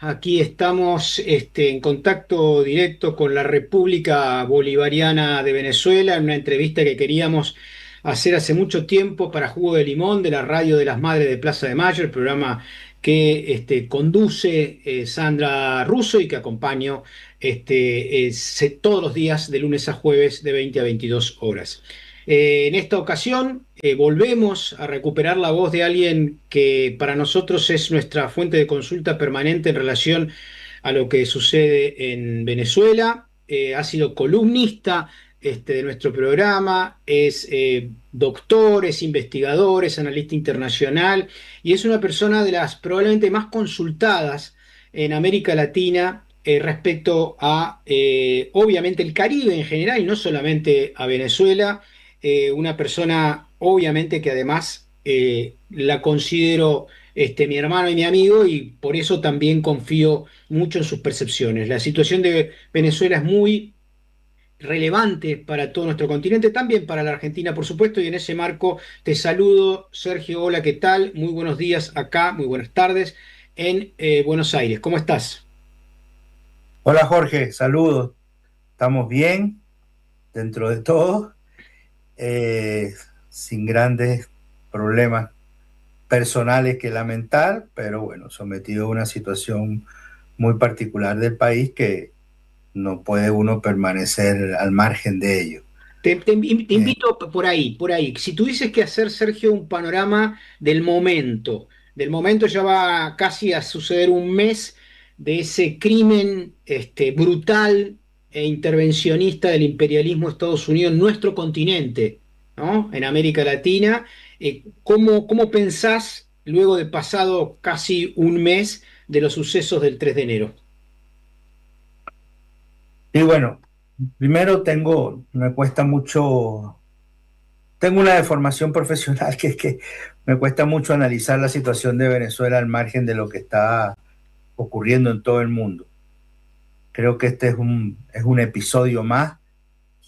Aquí estamos en contacto directo con la República Bolivariana de Venezuela, en una entrevista que queríamos hacer hace mucho tiempo para Jugo de Limón, de la Radio de las Madres de Plaza de Mayo, el programa que conduce Sandra Russo y que acompaño todos los días de lunes a jueves de 20 a 22 horas. En esta ocasión volvemos a recuperar la voz de alguien que para nosotros es nuestra fuente de consulta permanente en relación a lo que sucede en Venezuela. Ha sido columnista de nuestro programa, es doctor, es investigador, es analista internacional y es una persona de las probablemente más consultadas en América Latina respecto a, obviamente, el Caribe en general y no solamente a Venezuela. Una persona, obviamente, que además la considero mi hermano y mi amigo y por eso también confío mucho en sus percepciones. La situación de Venezuela es muy relevante para todo nuestro continente, también para la Argentina, por supuesto, y en ese marco te saludo, Sergio. Hola, ¿qué tal? Muy buenos días acá, muy buenas tardes en Buenos Aires. ¿Cómo estás? Hola, Jorge, saludos. ¿Estamos bien? Dentro de todo, sin grandes problemas personales que lamentar, pero bueno, sometido a una situación muy particular del país que no puede uno permanecer al margen de ello. Te invito por ahí. Si tuvieses que hacer, Sergio, un panorama del momento ya va casi a suceder un mes de ese crimen brutal e intervencionista del imperialismo de Estados Unidos en nuestro continente, ¿no? En América Latina. ¿Cómo pensás, luego de pasado casi un mes, de los sucesos del 3 de enero? Y bueno, primero me cuesta mucho, tengo una deformación profesional que es que me cuesta mucho analizar la situación de Venezuela al margen de lo que está ocurriendo en todo el mundo. Creo que este es un episodio más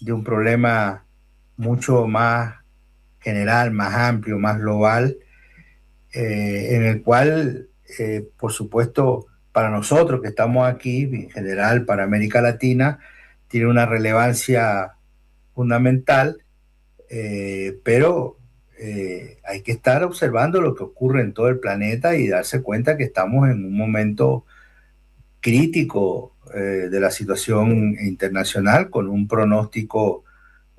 de un problema mucho más general, más amplio, más global, en el cual, por supuesto, para nosotros que estamos aquí, en general para América Latina, tiene una relevancia fundamental, pero hay que estar observando lo que ocurre en todo el planeta y darse cuenta que estamos en un momento crítico de la situación internacional, con un pronóstico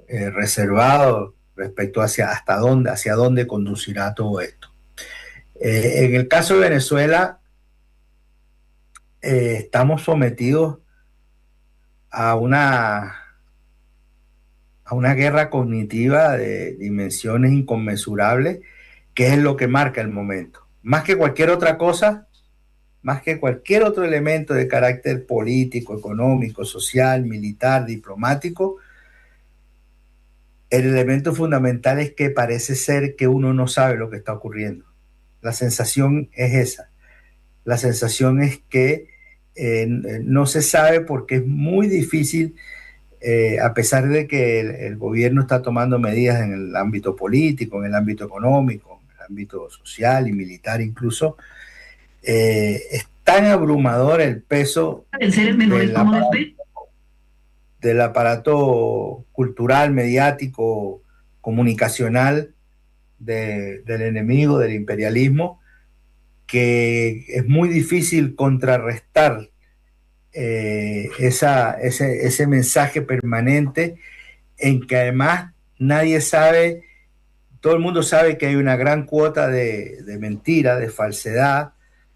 reservado respecto hacia dónde conducirá todo esto. En el caso de Venezuela, estamos sometidos a una guerra cognitiva de dimensiones inconmensurables, que es lo que marca el momento. Más que cualquier otra cosa, más que cualquier otro elemento de carácter político, económico, social, militar, diplomático, el elemento fundamental es que parece ser que uno no sabe lo que está ocurriendo. La sensación es esa. La sensación es que no se sabe, porque es muy difícil, a pesar de que el gobierno está tomando medidas en el ámbito político, en el ámbito económico, en el ámbito social y militar incluso, es tan abrumador el peso del aparato cultural, mediático, comunicacional del enemigo, del imperialismo, que es muy difícil contrarrestar ese mensaje permanente, en que además nadie sabe, todo el mundo sabe que hay una gran cuota de mentira, de falsedad,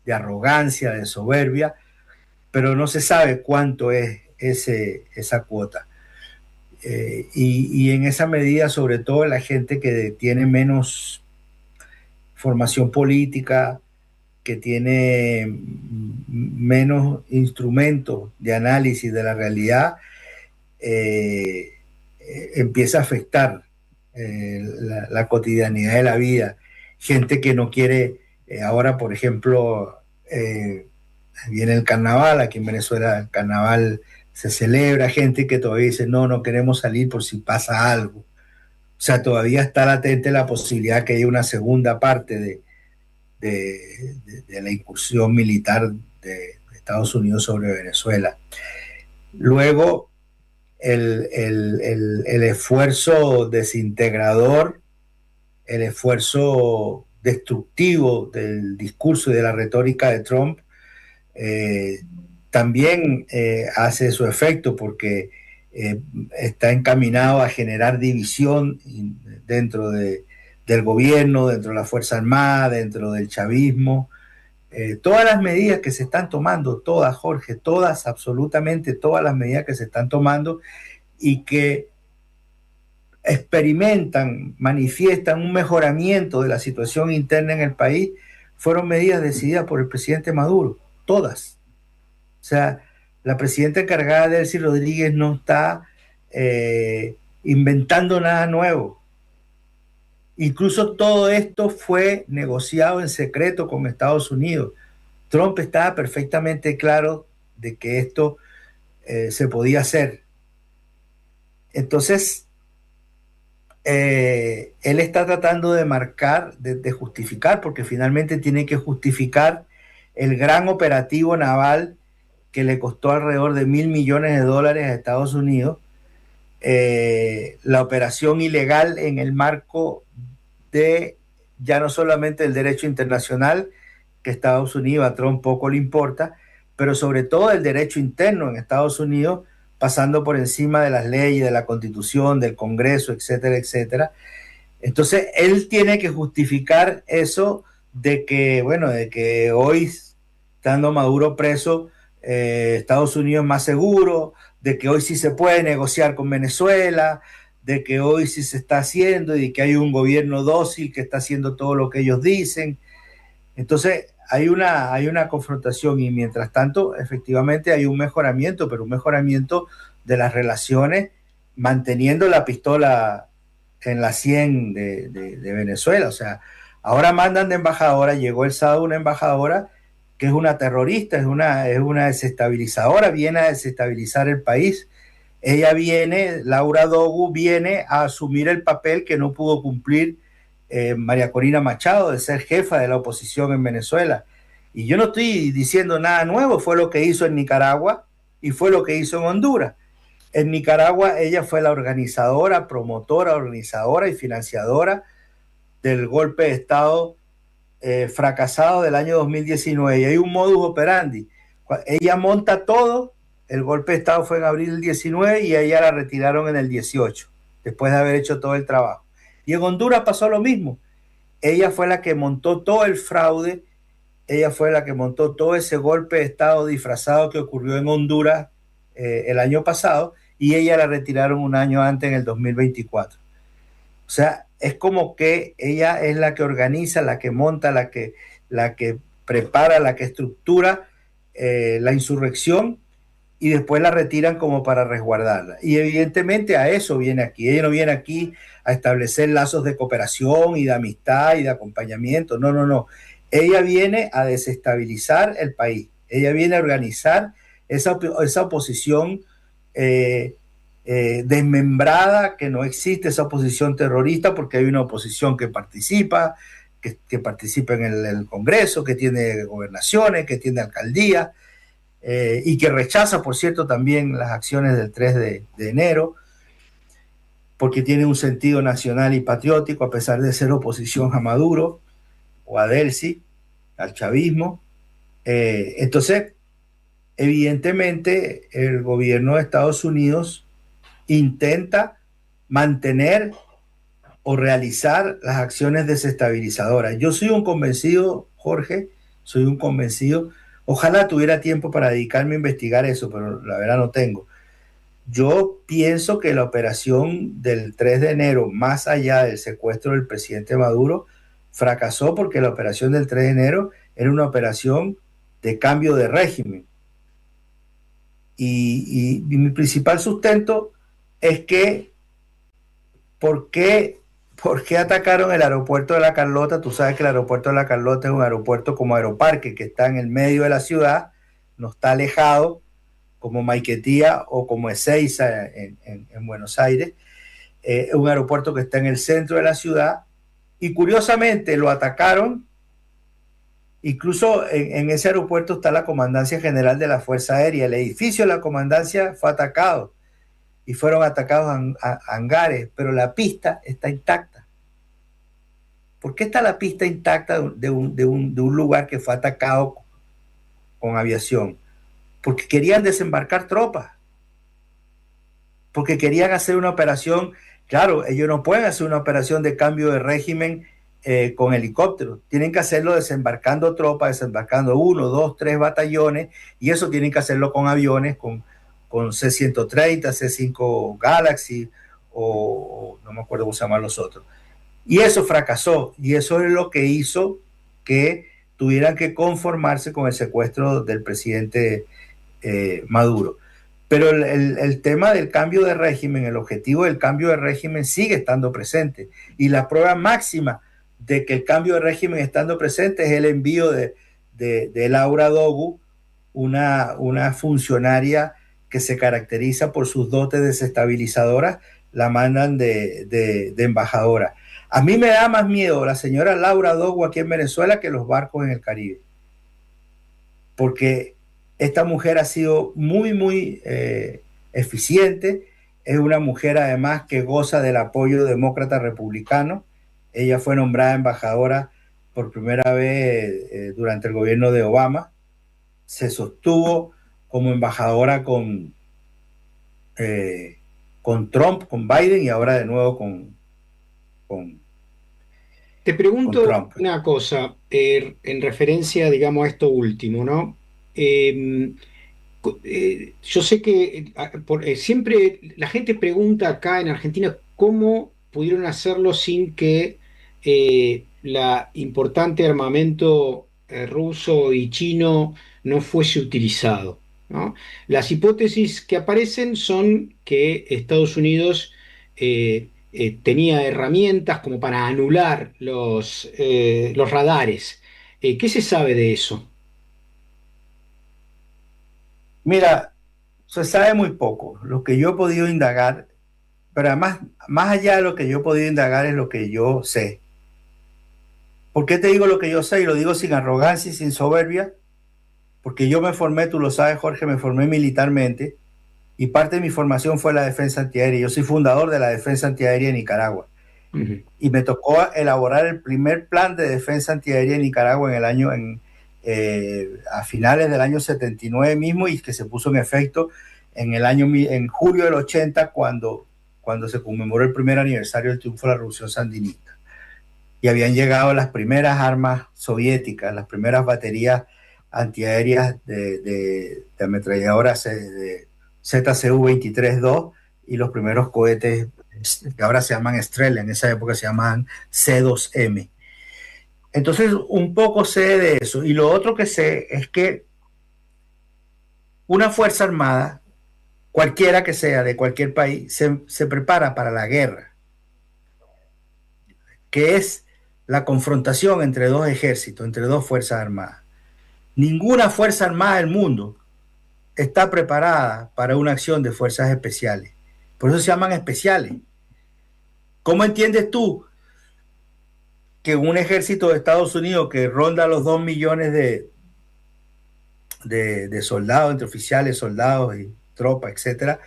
de arrogancia, de soberbia, pero no se sabe cuánto es esa cuota. Y en esa medida, sobre todo la gente que tiene menos formación política, que tiene menos instrumentos de análisis de la realidad, empieza a afectar la cotidianidad de la vida. Gente que no quiere, ahora por ejemplo, viene el carnaval, aquí en Venezuela el carnaval se celebra, gente que todavía dice no queremos salir por si pasa algo. O sea, todavía está latente la posibilidad que haya una segunda parte de la incursión militar de Estados Unidos sobre Venezuela. Luego, el esfuerzo desintegrador, el esfuerzo destructivo del discurso y de la retórica de Trump también hace su efecto, porque está encaminado a generar división dentro del gobierno, dentro de la Fuerza Armada, dentro del chavismo. Todas las medidas que se están tomando, todas, Jorge, todas, absolutamente todas las medidas que se están tomando y que experimentan, manifiestan un mejoramiento de la situación interna en el país, fueron medidas decididas por el presidente Maduro, todas. O sea, la presidenta encargada, Delcy Rodríguez, no está inventando nada nuevo. Incluso todo esto fue negociado en secreto con Estados Unidos. Trump estaba perfectamente claro de que esto se podía hacer. Entonces, él está tratando de marcar, de justificar, porque finalmente tiene que justificar el gran operativo naval que le costó alrededor de $1.000 millones a Estados Unidos, la operación ilegal en el marco de ya no solamente el derecho internacional, que Estados Unidos a Trump poco le importa, pero sobre todo el derecho interno en Estados Unidos, pasando por encima de las leyes, de la Constitución, del Congreso, etcétera, etcétera. Entonces, él tiene que justificar eso de que hoy, estando Maduro preso, Estados Unidos es más seguro, de que hoy sí se puede negociar con Venezuela, de que hoy sí se está haciendo y de que hay un gobierno dócil que está haciendo todo lo que ellos dicen. Entonces hay una confrontación, y mientras tanto efectivamente hay un mejoramiento, pero un mejoramiento de las relaciones, manteniendo la pistola en la 100 de Venezuela. O sea, ahora mandan de embajadora, llegó el sábado una embajadora que es una terrorista, es una desestabilizadora, viene a desestabilizar el país. Ella viene, Laura Dogu, viene a asumir el papel que no pudo cumplir María Corina Machado, de ser jefa de la oposición en Venezuela. Y yo no estoy diciendo nada nuevo, fue lo que hizo en Nicaragua y fue lo que hizo en Honduras. En Nicaragua ella fue la organizadora, promotora, organizadora y financiadora del golpe de Estado fracasado del año 2019. Y hay un modus operandi. Ella monta todo. El golpe de Estado fue en abril del 19 y a ella la retiraron en el 18, después de haber hecho todo el trabajo. Y en Honduras pasó lo mismo. Ella fue la que montó todo el fraude, ella fue la que montó todo ese golpe de Estado disfrazado que ocurrió en Honduras el año pasado, y ella la retiraron un año antes, en el 2024. O sea, es como que ella es la que organiza, la que monta, la que prepara, la que estructura la insurrección, y después la retiran como para resguardarla. Y evidentemente a eso viene aquí. Ella no viene aquí a establecer lazos de cooperación y de amistad y de acompañamiento. No, no, no. Ella viene a desestabilizar el país. Ella viene a organizar esa oposición desmembrada, que no existe, esa oposición terrorista, porque hay una oposición que participa, que participa en el Congreso, que tiene gobernaciones, que tiene alcaldías, y que rechaza, por cierto, también las acciones del 3 de enero, porque tiene un sentido nacional y patriótico, a pesar de ser oposición a Maduro o a Delcy, al chavismo. Entonces, evidentemente, el gobierno de Estados Unidos intenta mantener o realizar las acciones desestabilizadoras. Yo soy un convencido, Jorge, soy un convencido. Ojalá tuviera tiempo para dedicarme a investigar eso, pero la verdad no tengo. Yo pienso que la operación del 3 de enero, más allá del secuestro del presidente Maduro, fracasó porque la operación del 3 de enero era una operación de cambio de régimen. Y mi principal sustento es que, ¿por qué atacaron el aeropuerto de La Carlota? Tú sabes que el aeropuerto de La Carlota es un aeropuerto como Aeroparque, que está en el medio de la ciudad, no está alejado, como Maiquetía o como Ezeiza en Buenos Aires. Es un aeropuerto que está en el centro de la ciudad, y curiosamente lo atacaron. Incluso en ese aeropuerto está la Comandancia General de la Fuerza Aérea. El edificio de la comandancia fue atacado y fueron atacados hangares, pero la pista está intacta. ¿Por qué está la pista intacta de un lugar que fue atacado con aviación? Porque querían desembarcar tropas, porque querían hacer una operación. Claro, ellos no pueden hacer una operación de cambio de régimen con helicópteros, tienen que hacerlo desembarcando tropas, desembarcando 1, 2, 3 batallones, y eso tienen que hacerlo con aviones, con C-130, C-5 Galaxy, o no me acuerdo cómo se llaman los otros. Y eso fracasó, y eso es lo que hizo que tuvieran que conformarse con el secuestro del presidente Maduro. Pero el tema del cambio de régimen, el objetivo del cambio de régimen sigue estando presente, y la prueba máxima de que el cambio de régimen estando presente es el envío de Laura Dogu, una funcionaria que se caracteriza por sus dotes desestabilizadoras. La mandan de embajadora. A mí me da más miedo la señora Laura Dogu aquí en Venezuela que los barcos en el Caribe, porque esta mujer ha sido muy, muy eficiente. Es una mujer además que goza del apoyo demócrata republicano. Ella fue nombrada embajadora por primera vez durante el gobierno de Obama. Se sostuvo como embajadora con Trump, con Biden, y ahora de nuevo con Te pregunto Trump. una cosa en referencia, digamos, a esto último, ¿no? Yo sé que siempre la gente pregunta acá en Argentina cómo pudieron hacerlo sin que la importante armamento ruso y chino no fuese utilizado, ¿no? Las hipótesis que aparecen son que Estados Unidos tenía herramientas como para anular los radares. ¿Qué se sabe de eso? Mira, se sabe muy poco. Lo que yo he podido indagar, pero además, más allá de lo que yo he podido indagar, es lo que yo sé. ¿Por qué te digo lo que yo sé? Y lo digo sin arrogancia y sin soberbia, porque yo me formé, tú lo sabes, Jorge, me formé militarmente, y parte de mi formación fue la defensa antiaérea. Yo soy fundador de la defensa antiaérea de Nicaragua. Uh-huh. Y me tocó elaborar el primer plan de defensa antiaérea en Nicaragua a finales del año 79 mismo, y que se puso en efecto en julio del 80, cuando cuando se conmemoró el primer aniversario del triunfo de la Revolución Sandinista. Y habían llegado las primeras armas soviéticas, las primeras baterías antiaéreas de ametralladoras de ZCU-23-2 y los primeros cohetes que ahora se llaman Estrella, en esa época se llamaban C-2M. Entonces, un poco sé de eso. Y lo otro que sé es que una fuerza armada, cualquiera que sea, de cualquier país, se prepara para la guerra, que es la confrontación entre dos ejércitos, entre dos fuerzas armadas. Ninguna fuerza armada del mundo está preparada para una acción de fuerzas especiales. Por eso se llaman especiales. ¿Cómo entiendes tú que un ejército de Estados Unidos que ronda los 2 millones de soldados, entre oficiales, soldados y tropas, etcétera,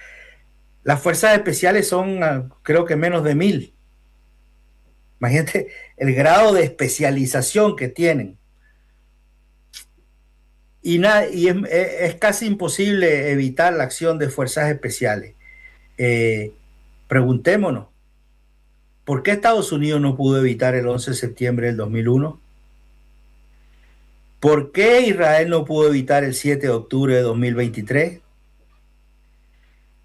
las fuerzas especiales son, creo que menos de 1,000? Imagínate el grado de especialización que tienen. Y es casi imposible evitar la acción de fuerzas especiales. Preguntémonos, ¿por qué Estados Unidos no pudo evitar el 11 de septiembre del 2001? ¿Por qué Israel no pudo evitar el 7 de octubre de 2023?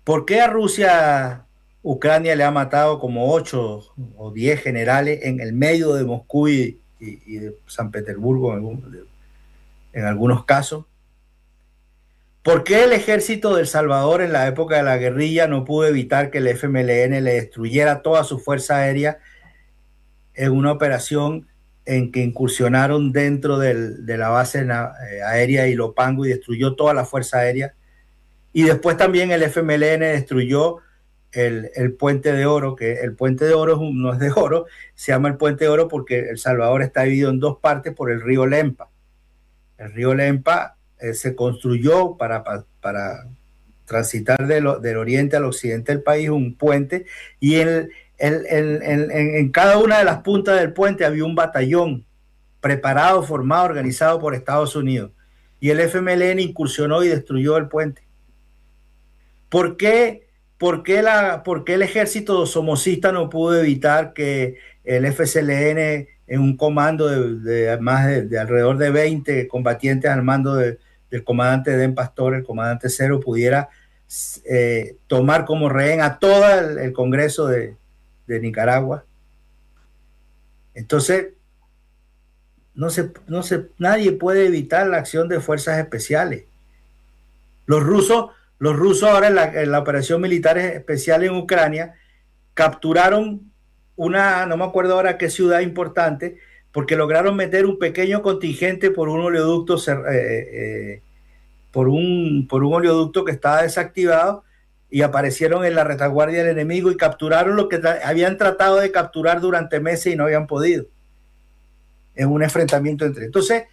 ¿Por qué a Rusia, Ucrania le ha matado como 8 o 10 generales en el medio de Moscú y de San Petersburgo en algunos casos? ¿Por qué el ejército de El Salvador en la época de la guerrilla no pudo evitar que el FMLN le destruyera toda su fuerza aérea en una operación en que incursionaron dentro de la base aérea de Ilopango y destruyó toda la fuerza aérea? Y después también el FMLN destruyó el Puente de Oro, que el Puente de Oro no es de oro, se llama el Puente de Oro porque El Salvador está dividido en dos partes por el río Lempa. El río Lempa se construyó para transitar del oriente al occidente del país, un puente, y en cada una de las puntas del puente había un batallón preparado, formado, organizado por Estados Unidos, y el FMLN incursionó y destruyó el puente. ¿Por qué el ejército somocista no pudo evitar que el FSLN, en un comando de alrededor de 20 combatientes al mando del comandante Den Pastor, el comandante Cero, pudiera tomar como rehén a todo el Congreso de Nicaragua? Entonces, nadie puede evitar la acción de fuerzas especiales. Los rusos ahora en la operación militar especial en Ucrania capturaron no me acuerdo ahora qué ciudad importante, porque lograron meter un pequeño contingente por un oleoducto que estaba desactivado, y aparecieron en la retaguardia del enemigo y capturaron lo que habían tratado de capturar durante meses y no habían podido, en un enfrentamiento entre. Entonces,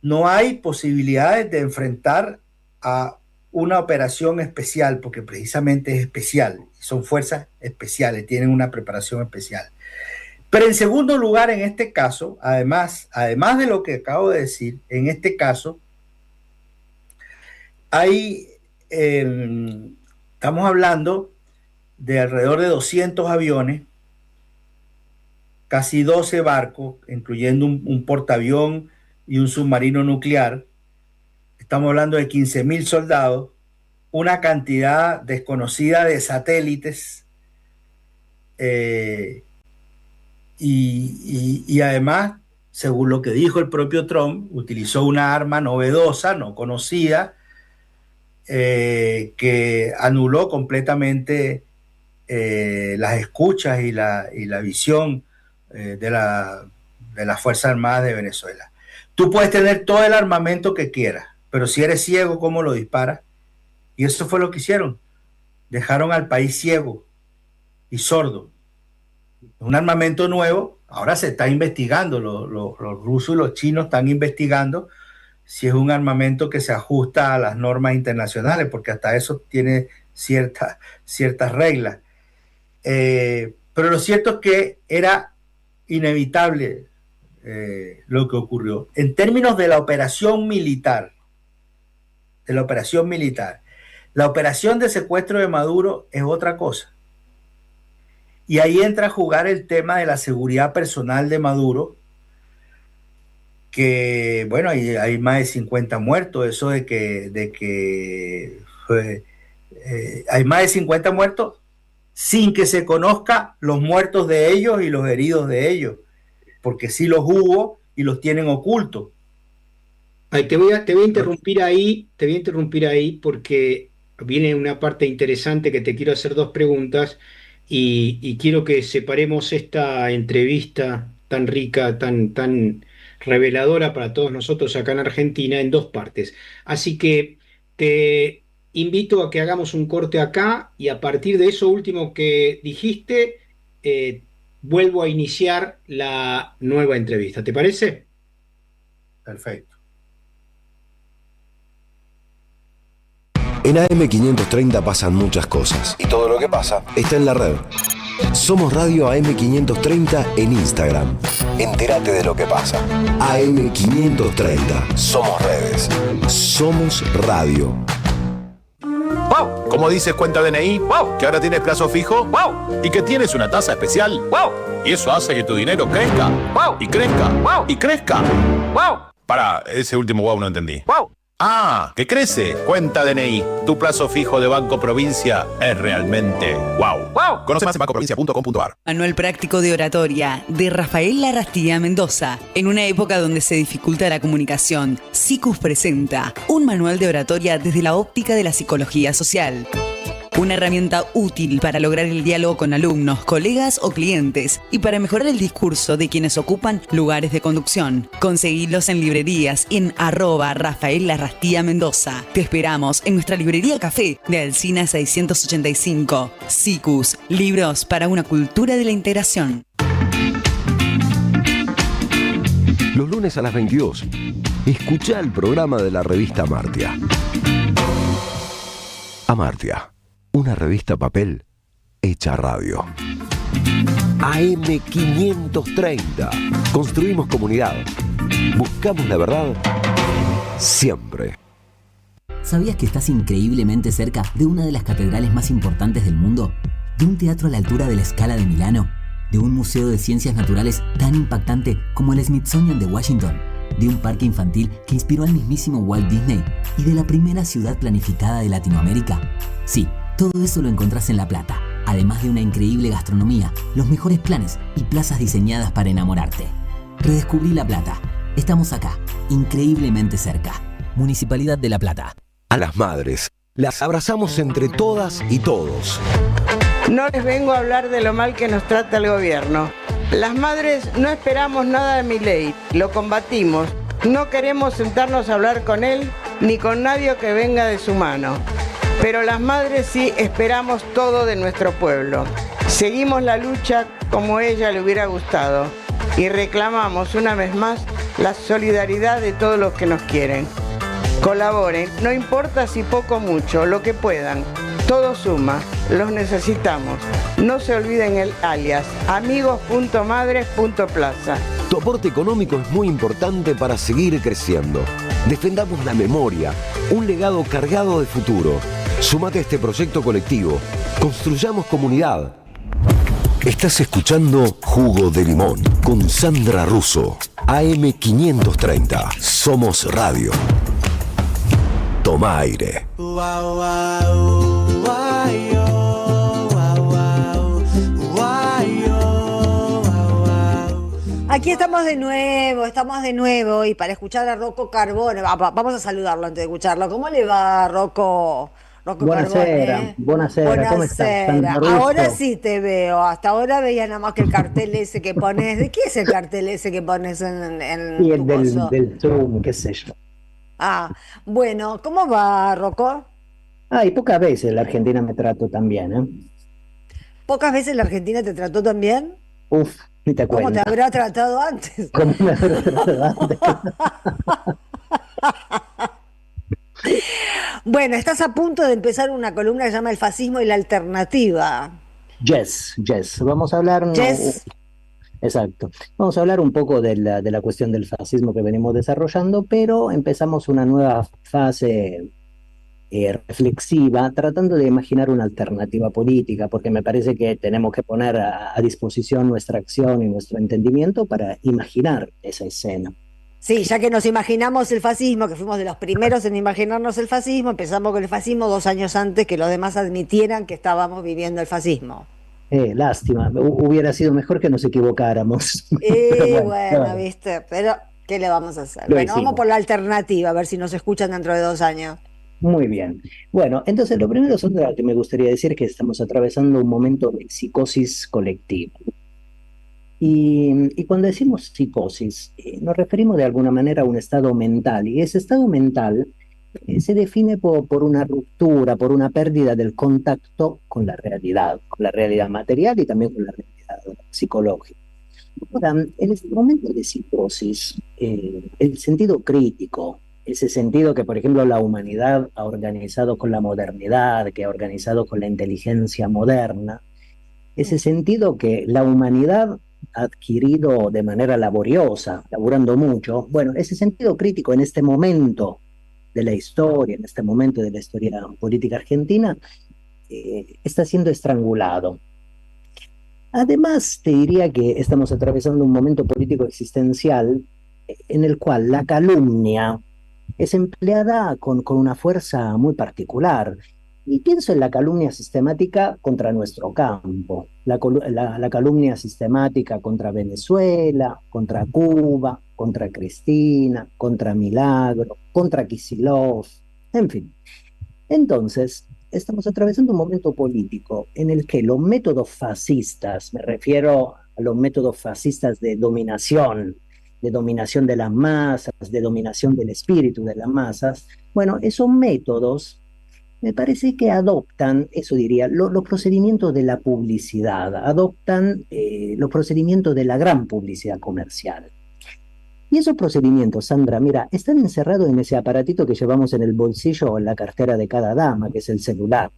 no hay posibilidades de enfrentar a una operación especial, porque precisamente es especial, son fuerzas especiales, tienen una preparación especial. Pero en segundo lugar, en este caso, además de lo que acabo de decir, en este caso, estamos hablando de alrededor de 200 aviones, casi 12 barcos, incluyendo un portaavión y un submarino nuclear. Estamos hablando de 15,000 soldados, una cantidad desconocida de satélites, y además, según lo que dijo el propio Trump, utilizó una arma novedosa, no conocida, que anuló completamente las escuchas y la visión de las Fuerzas Armadas de Venezuela. Tú puedes tener todo el armamento que quieras, pero si eres ciego, ¿cómo lo disparas? Y eso fue lo que hicieron. Dejaron al país ciego y sordo. Un armamento nuevo, ahora se está investigando, los rusos y los chinos están investigando si es un armamento que se ajusta a las normas internacionales, porque hasta eso tiene ciertas reglas. Pero lo cierto es que era inevitable lo que ocurrió. En términos de la operación militar, la operación de secuestro de Maduro es otra cosa. Y ahí entra a jugar el tema de la seguridad personal de Maduro, que, bueno, hay más de 50 muertos, eso de que hay más de 50 muertos sin que se conozca los muertos de ellos y los heridos de ellos, porque sí los hubo y los tienen ocultos. Ay, te voy a interrumpir ahí, porque viene una parte interesante que te quiero hacer dos preguntas y quiero que separemos esta entrevista tan rica, tan reveladora para todos nosotros acá en Argentina en dos partes. Así que te invito a que hagamos un corte acá y a partir de eso último que dijiste, vuelvo a iniciar la nueva entrevista. ¿Te parece? Perfecto. En AM530 pasan muchas cosas y todo lo que pasa está en la red. Somos Radio AM530 en Instagram. Entérate de lo que pasa. AM530. Somos redes. Somos radio. ¡Wow! Como dices cuenta DNI, ¡wow! Que ahora tienes plazo fijo, ¡wow! Y que tienes una tasa especial, ¡wow! Y eso hace que tu dinero crezca, ¡wow! Y crezca, ¡wow! Y crezca, ¡wow! Para, ese último wow no entendí. ¡Wow! Ah, que crece. Cuenta DNI. Tu plazo fijo de Banco Provincia es realmente wow. ¡Wow! Conoce más en bancoprovincia.com.ar. Manual práctico de oratoria de Rafael Larrastía Mendoza. En una época donde se dificulta la comunicación, SICUS presenta un manual de oratoria desde la óptica de la psicología social. Una herramienta útil para lograr el diálogo con alumnos, colegas o clientes y para mejorar el discurso de quienes ocupan lugares de conducción. Conseguilos en librerías y en @Rafael Larrastía Mendoza. Te esperamos en nuestra librería Café de Alsina 685. SICUS, libros para una cultura de la integración. Los lunes a las 22. Escucha el programa de la revista Amartya. Amartya. Una revista papel hecha radio. AM530. Construimos comunidad. Buscamos la verdad siempre. ¿Sabías que estás increíblemente cerca de una de las catedrales más importantes del mundo? ¿De un teatro a la altura de la Scala de Milano? ¿De un museo de ciencias naturales tan impactante como el Smithsonian de Washington? ¿De un parque infantil que inspiró al mismísimo Walt Disney? ¿Y de la primera ciudad planificada de Latinoamérica? Sí. Todo eso lo encontrás en La Plata, además de una increíble gastronomía, los mejores planes y plazas diseñadas para enamorarte. Redescubrí La Plata. Estamos acá, increíblemente cerca. Municipalidad de La Plata. A las madres, las abrazamos entre todas y todos. No les vengo a hablar de lo mal que nos trata el gobierno. Las madres no esperamos nada de Milei, lo combatimos. No queremos sentarnos a hablar con él ni con nadie que venga de su mano. Pero las madres sí esperamos todo de nuestro pueblo. Seguimos la lucha como ella le hubiera gustado y reclamamos una vez más la solidaridad de todos los que nos quieren. Colaboren, no importa si poco o mucho, lo que puedan. Todo suma, los necesitamos. No se olviden el alias, amigos.madres.plaza. Tu aporte económico es muy importante para seguir creciendo. Defendamos la memoria, un legado cargado de futuro. Súmate a este proyecto colectivo. Construyamos comunidad. Estás escuchando Jugo de Limón con Sandra Russo. AM530. Somos radio. Toma aire. Aquí estamos de nuevo y para escuchar a Rocco Carbone, vamos a saludarlo antes de escucharlo. ¿Cómo le va, Rocco? Buonasera, buonasera, ¿cómo estás? Ahora sí te veo, hasta ahora veía nada más que el cartel ese que pones. ¿De qué es el cartel ese que pones en Sí, tu el coso? del Zoom, qué sé yo. Ah, bueno, ¿cómo va, Rocco? Y pocas veces la Argentina me trató tan bien, ¿eh? ¿Pocas veces la Argentina te trató tan bien? Uf, ni te ¿Cómo cuento. te habrá tratado antes? ¿Cómo me habrá tratado antes? Bueno, estás a punto de empezar una columna que se llama El fascismo y la alternativa. Yes. Vamos a hablar... Yes. Exacto. Vamos a hablar un poco de la cuestión del fascismo que venimos desarrollando, pero empezamos una nueva fase reflexiva, tratando de imaginar una alternativa política, porque me parece que tenemos que poner a disposición nuestra acción y nuestro entendimiento para imaginar esa escena. Sí, ya que nos imaginamos el fascismo, que fuimos de los primeros en imaginarnos el fascismo, empezamos con el fascismo 2 años antes que los demás admitieran que estábamos viviendo el fascismo. Lástima, hubiera sido mejor que nos equivocáramos. Bueno, viste, pero ¿qué le vamos a hacer? Lo Bueno, hicimos. vamos por la alternativa, a ver si nos escuchan dentro de 2 años. Muy bien. Bueno, entonces lo primero, Sandra, que me gustaría decir es que estamos atravesando un momento de psicosis colectiva. Y cuando decimos psicosis, nos referimos de alguna manera a un estado mental, y ese estado mental se define por una ruptura, por una pérdida del contacto con la realidad material y también con la realidad psicológica. Ahora, en este momento de psicosis, el sentido crítico, ese sentido que, por ejemplo, la humanidad ha organizado con la modernidad, que ha organizado con la inteligencia moderna, ese sentido que la humanidad ha adquirido de manera laboriosa, laburando mucho, bueno, ese sentido crítico en este momento de la historia, en este momento de la historia política argentina, está siendo estrangulado. Además, te diría que estamos atravesando un momento político existencial en el cual la calumnia es empleada con una fuerza muy particular. Y pienso en la calumnia sistemática contra nuestro campo, la calumnia sistemática contra Venezuela, contra Cuba, contra Cristina, contra Milagro, contra Kicillof, en fin. Entonces, estamos atravesando un momento político en el que los métodos fascistas, me refiero a los métodos fascistas de dominación de las masas, de dominación del espíritu de las masas, bueno, esos métodos me parece que adoptan, eso diría, los procedimientos de la publicidad, adoptan los procedimientos de la gran publicidad comercial. Y esos procedimientos, Sandra, mira, están encerrados en ese aparatito que llevamos en el bolsillo o en la cartera de cada dama, que es el celular.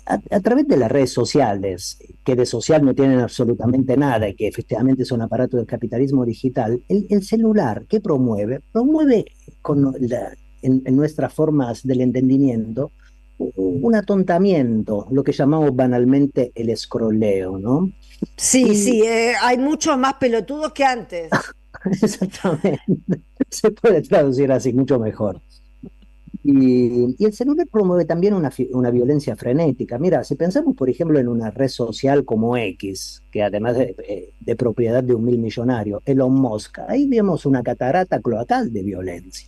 A través de las redes sociales, que de social no tienen absolutamente nada y que efectivamente son aparatos del capitalismo digital, el celular, ¿qué promueve? Promueve con en nuestras formas del entendimiento un atontamiento, lo que llamamos banalmente el escroleo, ¿no? Sí, hay muchos más pelotudos que antes. Exactamente, se puede traducir así mucho mejor. Y el celular promueve también una violencia frenética. Mira, si pensamos, por ejemplo, en una red social como X, que además de propiedad de un millonario, Elon Musk, ahí vemos una catarata cloacal de violencia.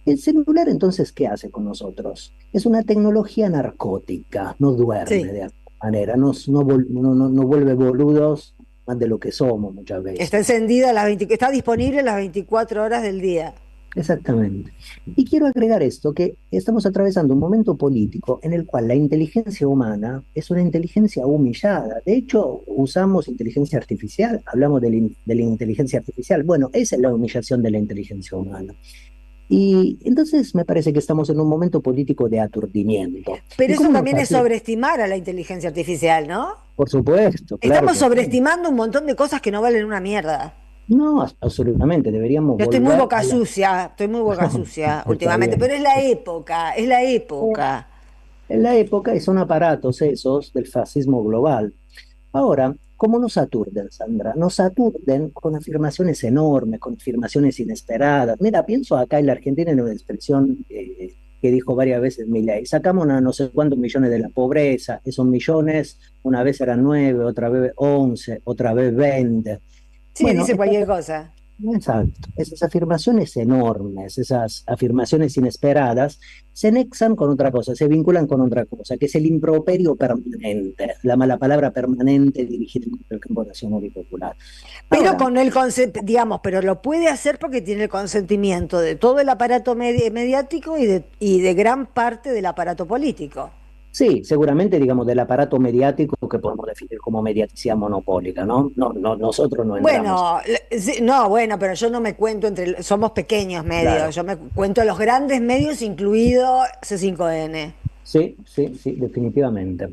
El celular, entonces, ¿qué hace con nosotros? Es una tecnología narcótica, nos duerme de alguna manera, nos vuelve boludos más de lo que somos muchas veces. Está encendida, está disponible las 24 horas del día. Exactamente. Y quiero agregar esto, que estamos atravesando un momento político en el cual la inteligencia humana es una inteligencia humillada. De hecho, usamos inteligencia artificial, hablamos de la inteligencia artificial. Bueno, esa es la humillación de la inteligencia humana. Y entonces me parece que estamos en un momento político de aturdimiento. Pero eso también es sobreestimar a la inteligencia artificial, ¿no? Por supuesto. Estamos sobreestimando un montón de cosas que no valen una mierda. No, absolutamente, deberíamos. Yo estoy muy boca sucia últimamente, pero es la época. Es la época y son aparatos esos del fascismo global. Ahora, ¿cómo nos aturden, Sandra? Nos aturden con afirmaciones enormes, con afirmaciones inesperadas. Mira, pienso acá en la Argentina en una expresión que dijo varias veces Milei: sacamos a no sé cuántos millones de la pobreza, esos millones una vez eran 9, otra vez 11, otra vez 20. Sí, bueno, dice cualquier cosa. Exacto. Esas afirmaciones enormes, esas afirmaciones inesperadas, se nexan con otra cosa, se vinculan con otra cosa, que es el improperio permanente, la mala palabra permanente dirigida contra el campo nacional y popular. Pero ahora, con el digamos, pero lo puede hacer porque tiene el consentimiento de todo el aparato mediático y de gran parte del aparato político. Sí, seguramente, digamos, del aparato mediático que podemos definir como mediaticidad monopólica, ¿no? Nosotros no entramos. Bueno, pero yo no me cuento somos pequeños medios, claro. Yo me cuento los grandes medios, incluido C5N. Sí, definitivamente.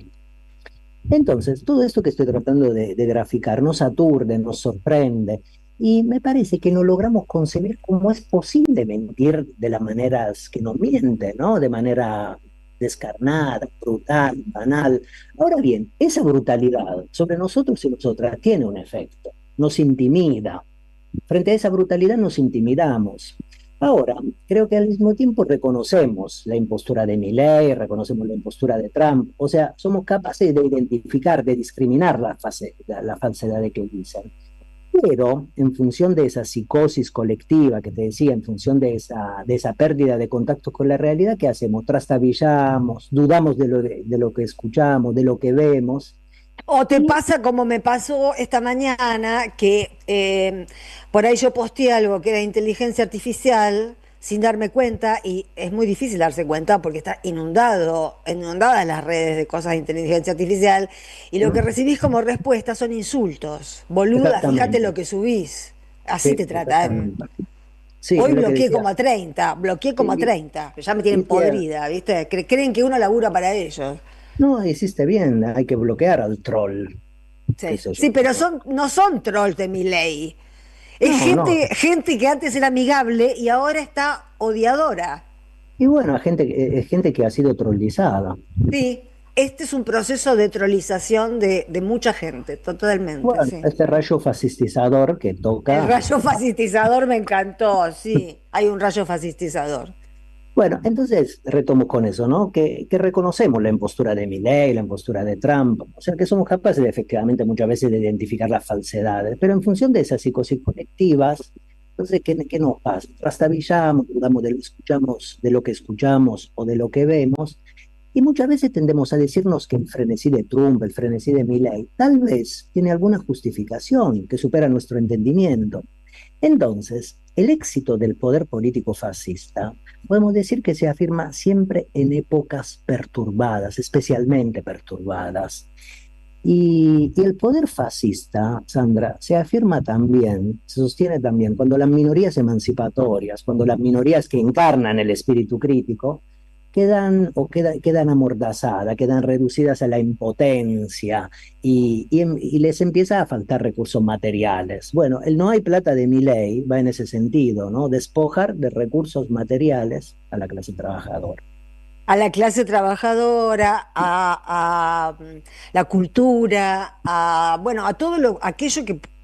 Entonces, todo esto que estoy tratando de graficar nos aturde, nos sorprende, Y me parece que no logramos concebir cómo es posible mentir de las maneras que nos mienten, ¿no? De manera descarnada, brutal, banal. Ahora bien, esa brutalidad sobre nosotros y nosotras tiene un efecto, nos intimida. Frente a esa brutalidad nos intimidamos. Ahora, creo que al mismo tiempo reconocemos la impostura de Milei, reconocemos la impostura de Trump, o sea, somos capaces de identificar, de discriminar la falsedad de que dicen. Pero en función de esa psicosis colectiva que te decía, en función de esa pérdida de contacto con la realidad, ¿qué hacemos? Trastabillamos, dudamos de lo que escuchamos, de lo que vemos. O te pasa como me pasó esta mañana, que por ahí yo posteé algo que era inteligencia artificial sin darme cuenta, y es muy difícil darse cuenta porque está inundadas las redes de cosas de inteligencia artificial, y lo que recibís como respuesta son insultos. Boluda, fíjate lo que subís. Así te tratan. Sí, hoy bloqueé como a 30, ya me tienen podrida, ¿viste? Creen que uno labura para ellos. No, hiciste bien, hay que bloquear al troll. Sí, pero no son trolls de Milei. Es gente que antes era amigable y ahora está odiadora. Y bueno, gente que ha sido trollizada. Sí, este es un proceso de trollización de mucha gente, totalmente. Bueno, sí. Este rayo fascistizador que toca... El rayo fascistizador me encantó, sí, hay un rayo fascistizador. Bueno, entonces retomo con eso, ¿no? Que reconocemos la impostura de Milei, la impostura de Trump, o sea que somos capaces de, efectivamente muchas veces de identificar las falsedades, pero en función de esas psicosis colectivas, entonces, ¿qué nos pasa? Trastabillamos, dudamos de lo que escuchamos o de lo que vemos, y muchas veces tendemos a decirnos que el frenesí de Trump, el frenesí de Milei, tal vez tiene alguna justificación que supera nuestro entendimiento. Entonces, el éxito del poder político fascista podemos decir que se afirma siempre en épocas perturbadas, especialmente perturbadas. Y el poder fascista, Sandra, se afirma también, se sostiene también cuando las minorías emancipatorias, cuando las minorías que encarnan el espíritu crítico, quedan amordazadas, quedan reducidas a la impotencia y les empieza a faltar recursos materiales. Bueno, el no hay plata de Milei va en ese sentido, ¿no? Despojar de recursos materiales a la clase trabajadora. A la clase trabajadora, a la cultura, a todo aquello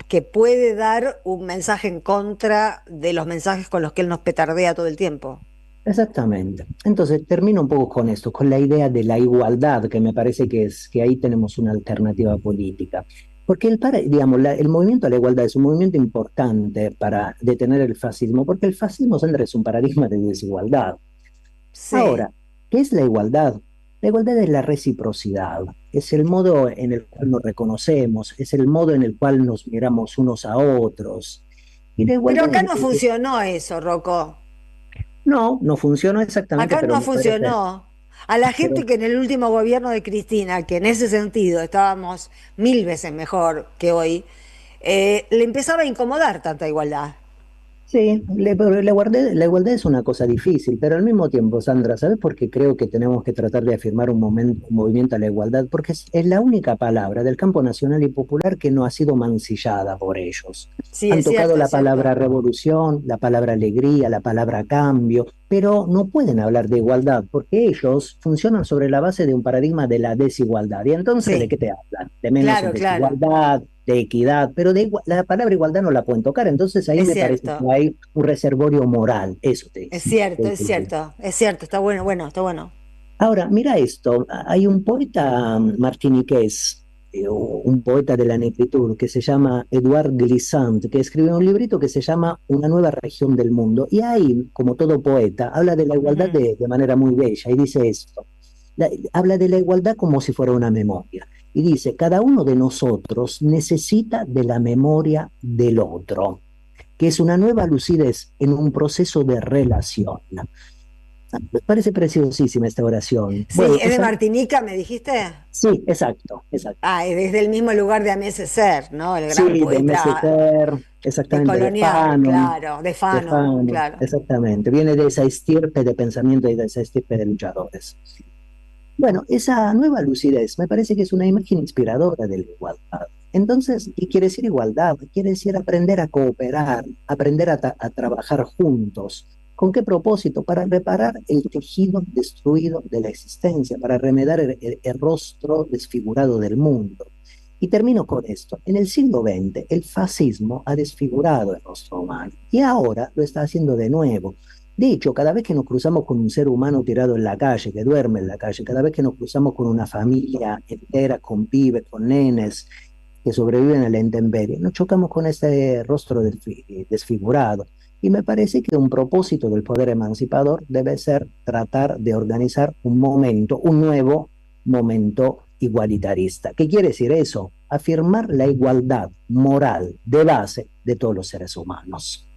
que puede dar un mensaje en contra de los mensajes con los que él nos petardea todo el tiempo. Exactamente. Entonces termino un poco con esto, con la idea de la igualdad, que me parece que ahí tenemos una alternativa política. Porque el movimiento a la igualdad es un movimiento importante para detener el fascismo, porque el fascismo, Sandra, es un paradigma de desigualdad. Sí. Ahora, ¿qué es la igualdad? La igualdad es la reciprocidad, es el modo en el cual nos reconocemos, es el modo en el cual nos miramos unos a otros. Pero acá no funcionó eso, Rocco. No funcionó exactamente. Acá no funcionó. A la gente que en el último gobierno de Cristina, que en ese sentido estábamos 1000 veces mejor que hoy, le empezaba a incomodar tanta igualdad. Sí, la igualdad es una cosa difícil, pero al mismo tiempo, Sandra, ¿sabes por qué creo que tenemos que tratar de afirmar un movimiento a la igualdad? Porque es la única palabra del campo nacional y popular que no ha sido mancillada por ellos. Sí, han tocado la palabra revolución, la palabra alegría, la palabra cambio, pero no pueden hablar de igualdad porque ellos funcionan sobre la base de un paradigma de la desigualdad. Y entonces, ¿de qué te hablan? De menos desigualdad, de equidad, pero la palabra igualdad no la pueden tocar, entonces ahí me parece que hay un reservorio moral, eso te dice. Es cierto, está bueno. Ahora, mira esto, hay un poeta martiniqués, un poeta de la negritud que se llama Edouard Glissant, que escribió un librito que se llama Una nueva región del mundo, y ahí, como todo poeta, habla de la igualdad de manera muy bella, y dice esto, habla de la igualdad como si fuera una memoria. Y dice, cada uno de nosotros necesita de la memoria del otro, que es una nueva lucidez en un proceso de relación. Me parece preciosísima esta oración. Sí, bueno, ¿es de Martinica, me dijiste? Sí, exacto. Ah, es desde el mismo lugar de Aimé Césaire, ¿no? El gran poeta. De Aimé Césaire, exactamente. Colonial, de Fanon, claro. Exactamente, viene de esa estirpe de pensamiento y de esa estirpe de luchadores. Bueno, esa nueva lucidez me parece que es una imagen inspiradora de la igualdad. Entonces, ¿qué quiere decir igualdad? Quiere decir aprender a cooperar, aprender a trabajar juntos. ¿Con qué propósito? Para reparar el tejido destruido de la existencia, para remediar el rostro desfigurado del mundo. Y termino con esto. En el siglo XX, el fascismo ha desfigurado el rostro humano y ahora lo está haciendo de nuevo. De hecho, cada vez que nos cruzamos con un ser humano tirado en la calle, que duerme en la calle, cada vez que nos cruzamos con una familia entera, con pibes, con nenes, que sobreviven a la intemperie, nos chocamos con ese rostro desfigurado. Y me parece que un propósito del poder emancipador debe ser tratar de organizar un momento, un nuevo momento igualitarista. ¿Qué quiere decir eso? Afirmar la igualdad moral de base de todos los seres humanos.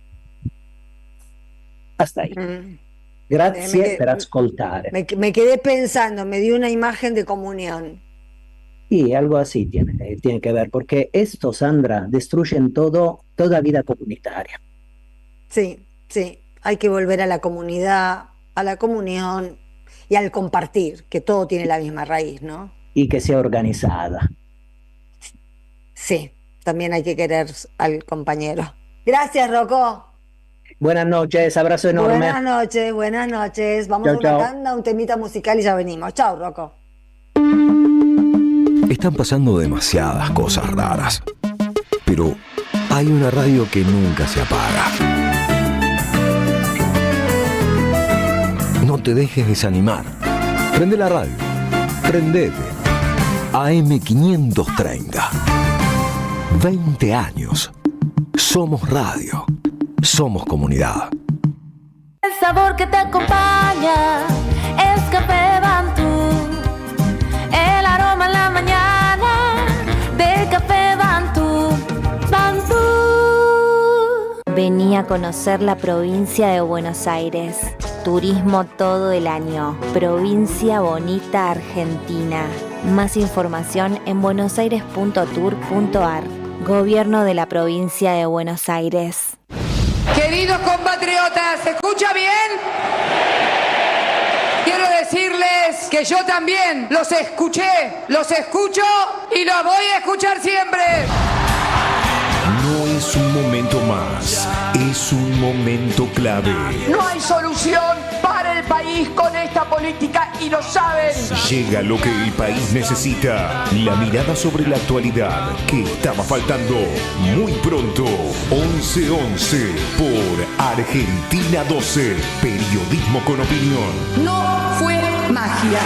Hasta ahí. Grazie per ascoltare. Me quedé pensando, me dio una imagen de comunión. Y algo así tiene que ver, porque esto, Sandra, destruyen toda vida comunitaria. Sí, sí, hay que volver a la comunidad, a la comunión y al compartir, que todo tiene la misma raíz, ¿no? Y que sea organizada. Sí, también hay que querer al compañero. Gracias, Rocco. Buenas noches, abrazo enorme. Buenas noches, buenas noches. Vamos a una tanda, un temita musical y ya venimos. Chao, Rocco. Están pasando demasiadas cosas raras, pero hay una radio que nunca se apaga. No te dejes desanimar. Prende la radio. Prendete. AM530. 20 años. Somos radio. Somos comunidad. El sabor que te acompaña es Café Bantú. El aroma en la mañana de Café Bantú. Bantú. Vení a conocer la provincia de Buenos Aires. Turismo todo el año. Provincia Bonita, Argentina. Más información en buenosaires.tour.ar. Gobierno de la provincia de Buenos Aires. Queridos compatriotas, ¿se escucha bien? Quiero decirles que yo también los escuché, los escucho y los voy a escuchar siempre. No es un momento más, es un momento clave. No hay solución para el país con esta política y lo saben. Llega lo que el país necesita, la mirada sobre la actualidad que estaba faltando. Muy pronto, 11:11 por Argentina 12, periodismo con opinión. No fue magia.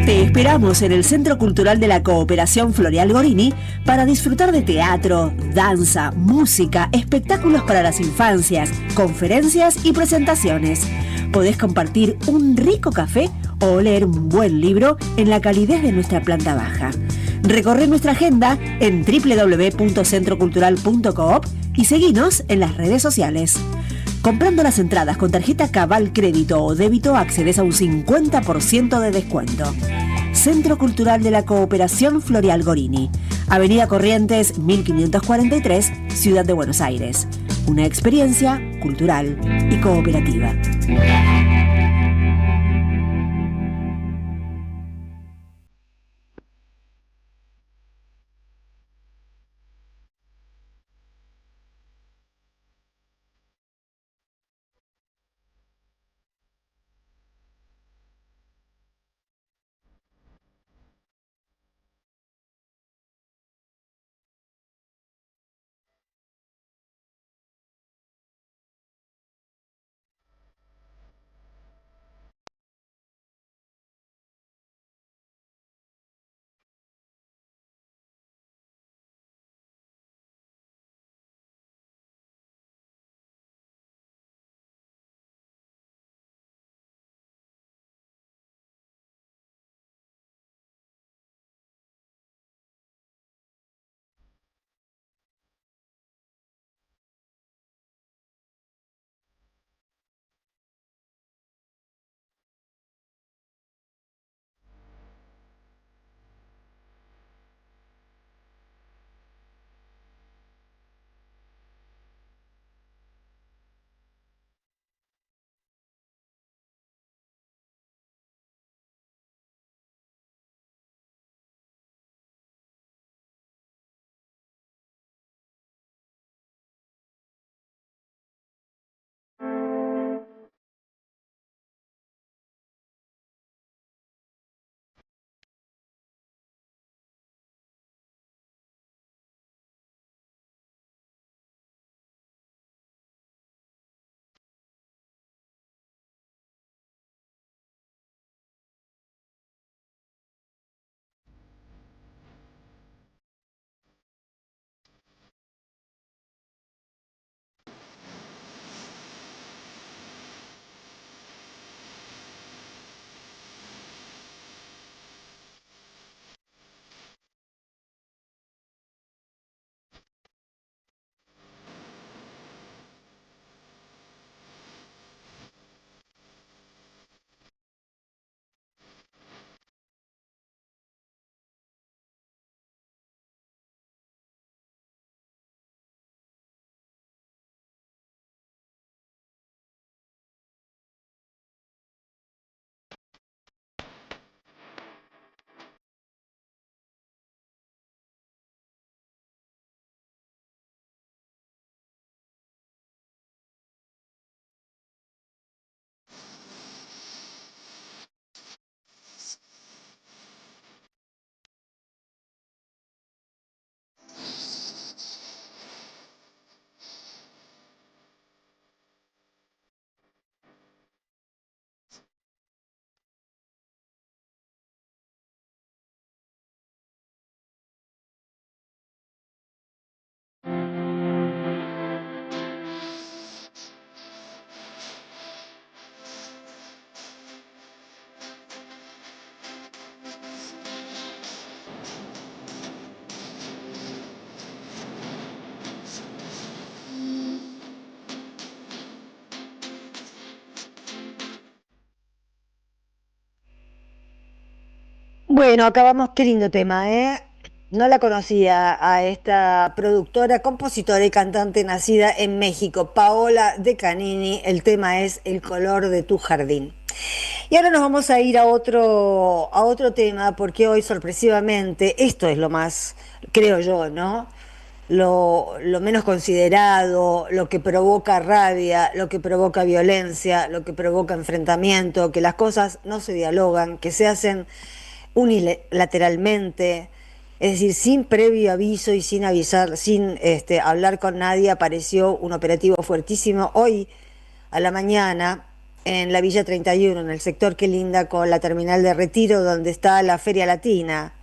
Te esperamos en el Centro Cultural de la Cooperación Floreal Gorini para disfrutar de teatro, danza, música, espectáculos para las infancias, conferencias y presentaciones. Podés compartir un rico café o leer un buen libro en la calidez de nuestra planta baja. Recorre nuestra agenda en www.centrocultural.coop y seguinos en las redes sociales. Comprando las entradas con tarjeta Cabal Crédito o Débito accedes a un 50% de descuento. Centro Cultural de la Cooperación Floreal Gorini, Avenida Corrientes 1543, Ciudad de Buenos Aires. Una experiencia cultural y cooperativa. Bueno, acabamos, qué lindo tema, ¿eh? No la conocía a esta productora, compositora y cantante nacida en México, Paola De Canini. El tema es El color de tu jardín. Y ahora nos vamos a ir a otro tema, porque hoy sorpresivamente, esto es lo más, creo yo, ¿no? Lo menos considerado, lo que provoca rabia, lo que provoca violencia, lo que provoca enfrentamiento, que las cosas no se dialogan, que se hacen unilateralmente, es decir, sin previo aviso y sin avisar, sin hablar con nadie. Apareció un operativo fuertísimo hoy a la mañana en la Villa 31, en el sector que linda con la terminal de Retiro, donde está la Feria Latina.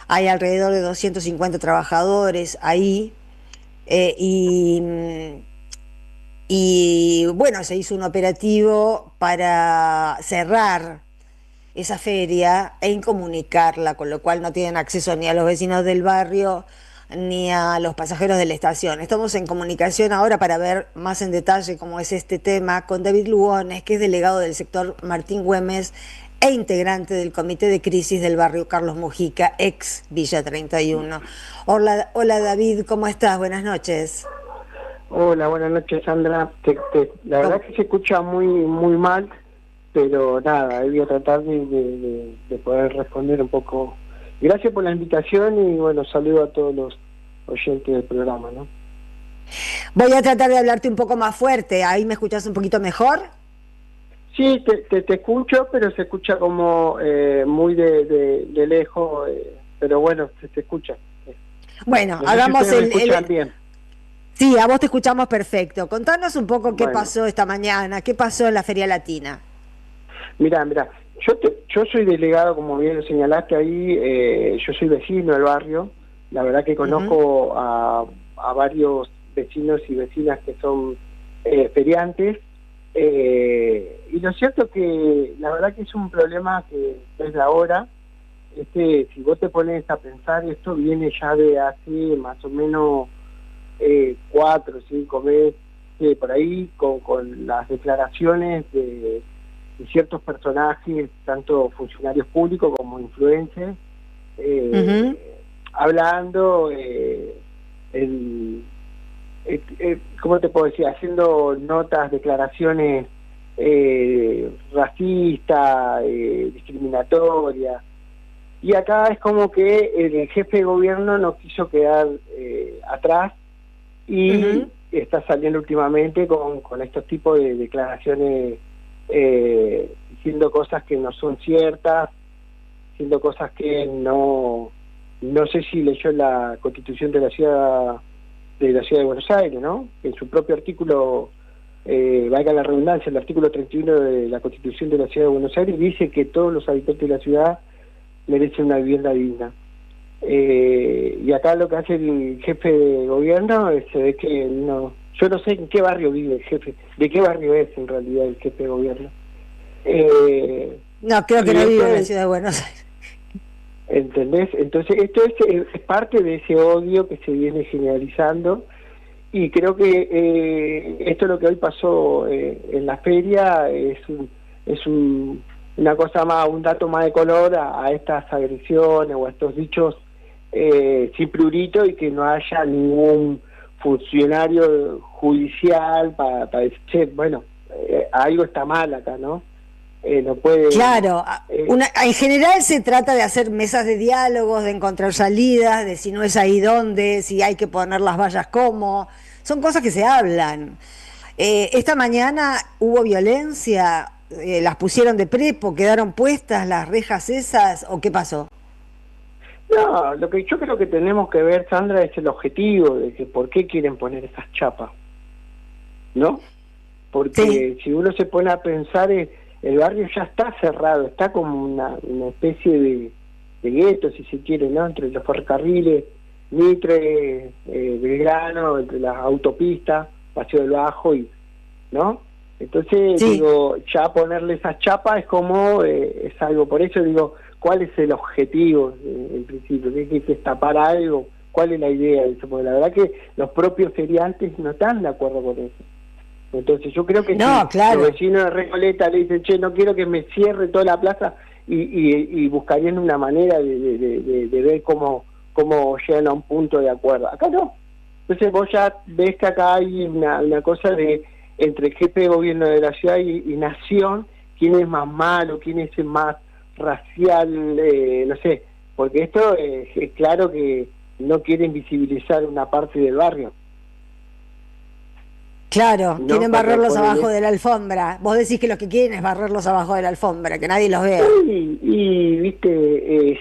Hay alrededor de 250 trabajadores ahí, y bueno, se hizo un operativo para cerrar esa feria e incomunicarla, con lo cual no tienen acceso ni a los vecinos del barrio ni a los pasajeros de la estación. Estamos en comunicación ahora para ver más en detalle cómo es este tema con David Lugones, que es delegado del sector Martín Güemes e integrante del comité de crisis del barrio Carlos Mujica, ex Villa 31. Hola David, ¿cómo estás? Buenas noches. Hola, buenas noches, Sandra. La verdad que se escucha muy mal, pero nada, voy a tratar de poder responder un poco. Gracias por la invitación y bueno, saludo a todos los oyentes del programa, ¿no? Voy a tratar de hablarte un poco más fuerte. ¿Ahí me escuchas un poquito mejor? Sí, te escucho, pero se escucha como muy de lejos, pero bueno, se escucha. Bueno, no hagamos sé si me bien. Sí, a vos te escuchamos perfecto. Contanos un poco qué Bueno. pasó esta mañana, qué pasó en la Feria Latina. Mira, yo soy delegado, como bien lo señalaste ahí, yo soy vecino del barrio. La verdad que conozco a varios vecinos y vecinas que son feriantes. Y lo cierto que la verdad que es un problema que desde ahora, si vos te pones a pensar, esto viene ya de hace más o menos 4 o 5 meses, por ahí, con las declaraciones de ciertos personajes, tanto funcionarios públicos como influencers, hablando, ¿cómo te puedo decir? Haciendo notas, declaraciones racistas, discriminatorias. Y acá es como que el jefe de gobierno no quiso quedar atrás y está saliendo últimamente con estos tipos de declaraciones, diciendo cosas que no son ciertas, diciendo cosas que no sé si leyó la Constitución de la ciudad de Buenos Aires, ¿no? En su propio artículo, valga la redundancia, el artículo 31 de la Constitución de la ciudad de Buenos Aires dice que todos los habitantes de la ciudad merecen una vivienda digna. Y acá lo que hace el jefe de gobierno se ve que no. Yo no sé en qué barrio vive el jefe, de qué barrio es en realidad el jefe de gobierno. No, creo que no vive en la ciudad de Buenos Aires. ¿Entendés? Entonces esto es parte de ese odio que se viene generalizando, y creo que esto es lo que hoy pasó en la feria, es una cosa más, un dato más de color a estas agresiones o a estos dichos sin prurito, y que no haya ningún funcionario judicial para decir, che, bueno, algo está mal acá, ¿no? No puede... Claro, en general se trata de hacer mesas de diálogos, de encontrar salidas, de si no es ahí dónde, si hay que poner las vallas cómo, son cosas que se hablan. Esta mañana hubo violencia, las pusieron de prepo, quedaron puestas las rejas esas, ¿o qué pasó? No, lo que yo creo que tenemos que ver, Sandra, es el objetivo de que por qué quieren poner esas chapas, ¿no? Porque si uno se pone a pensar, el barrio ya está cerrado, está como una especie de gueto, si se quiere, ¿no? Entre los ferrocarriles, Mitre, Belgrano, entre las autopistas, Paseo del Bajo, ¿no? Entonces, digo, ya ponerle esas chapas es como, es algo, por eso digo, ¿cuál es el objetivo en principio? ¿Hay que tapar algo? ¿Cuál es la idea de eso? Porque la verdad que los propios feriantes no están de acuerdo con eso. Entonces yo creo que si los vecinos de Recoleta le dicen, che, no quiero que me cierre toda la plaza, y buscarían una manera de ver cómo llegan a un punto de acuerdo. Acá no. Entonces vos ya ves que acá hay una cosa de entre jefe de gobierno de la ciudad y nación, quién es más malo, quién es más racial, no sé, porque esto es claro que no quieren visibilizar una parte del barrio. Claro, No, quieren barrerlos cuando abajo ponen- de la alfombra. Vos decís que lo que quieren es barrerlos abajo de la alfombra, que nadie los vea. Y viste,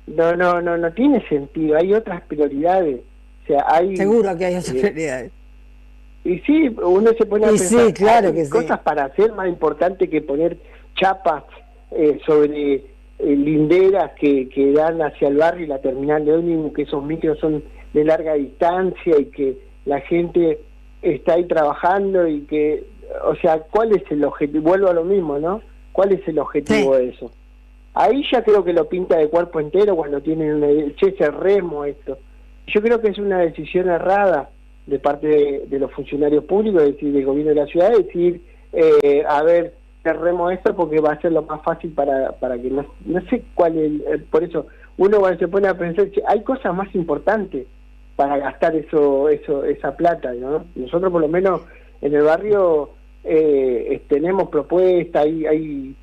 no tiene sentido, hay otras prioridades. O sea, hay Seguro que hay otras prioridades. Y sí, uno se pone a Y pensar, sí, claro hay que sí. cosas para hacer más importante que poner chapas sobre linderas que dan hacia el barrio y la terminal de ómnibus, que esos micros son de larga distancia y que la gente está ahí trabajando y que, o sea, ¿cuál es el objetivo? Vuelvo a lo mismo, ¿no? ¿Cuál es el objetivo de eso? Ahí ya creo que lo pinta de cuerpo entero cuando tienen ese remo esto. Yo creo que es una decisión errada de parte de los funcionarios públicos, es decir, del gobierno de la ciudad, decir, a ver, cerremos esto porque va a ser lo más fácil para que no sé cuál es, por eso uno cuando se pone a pensar, che, hay cosas más importantes para gastar esa plata, ¿no? Nosotros por lo menos en el barrio tenemos propuestas, hay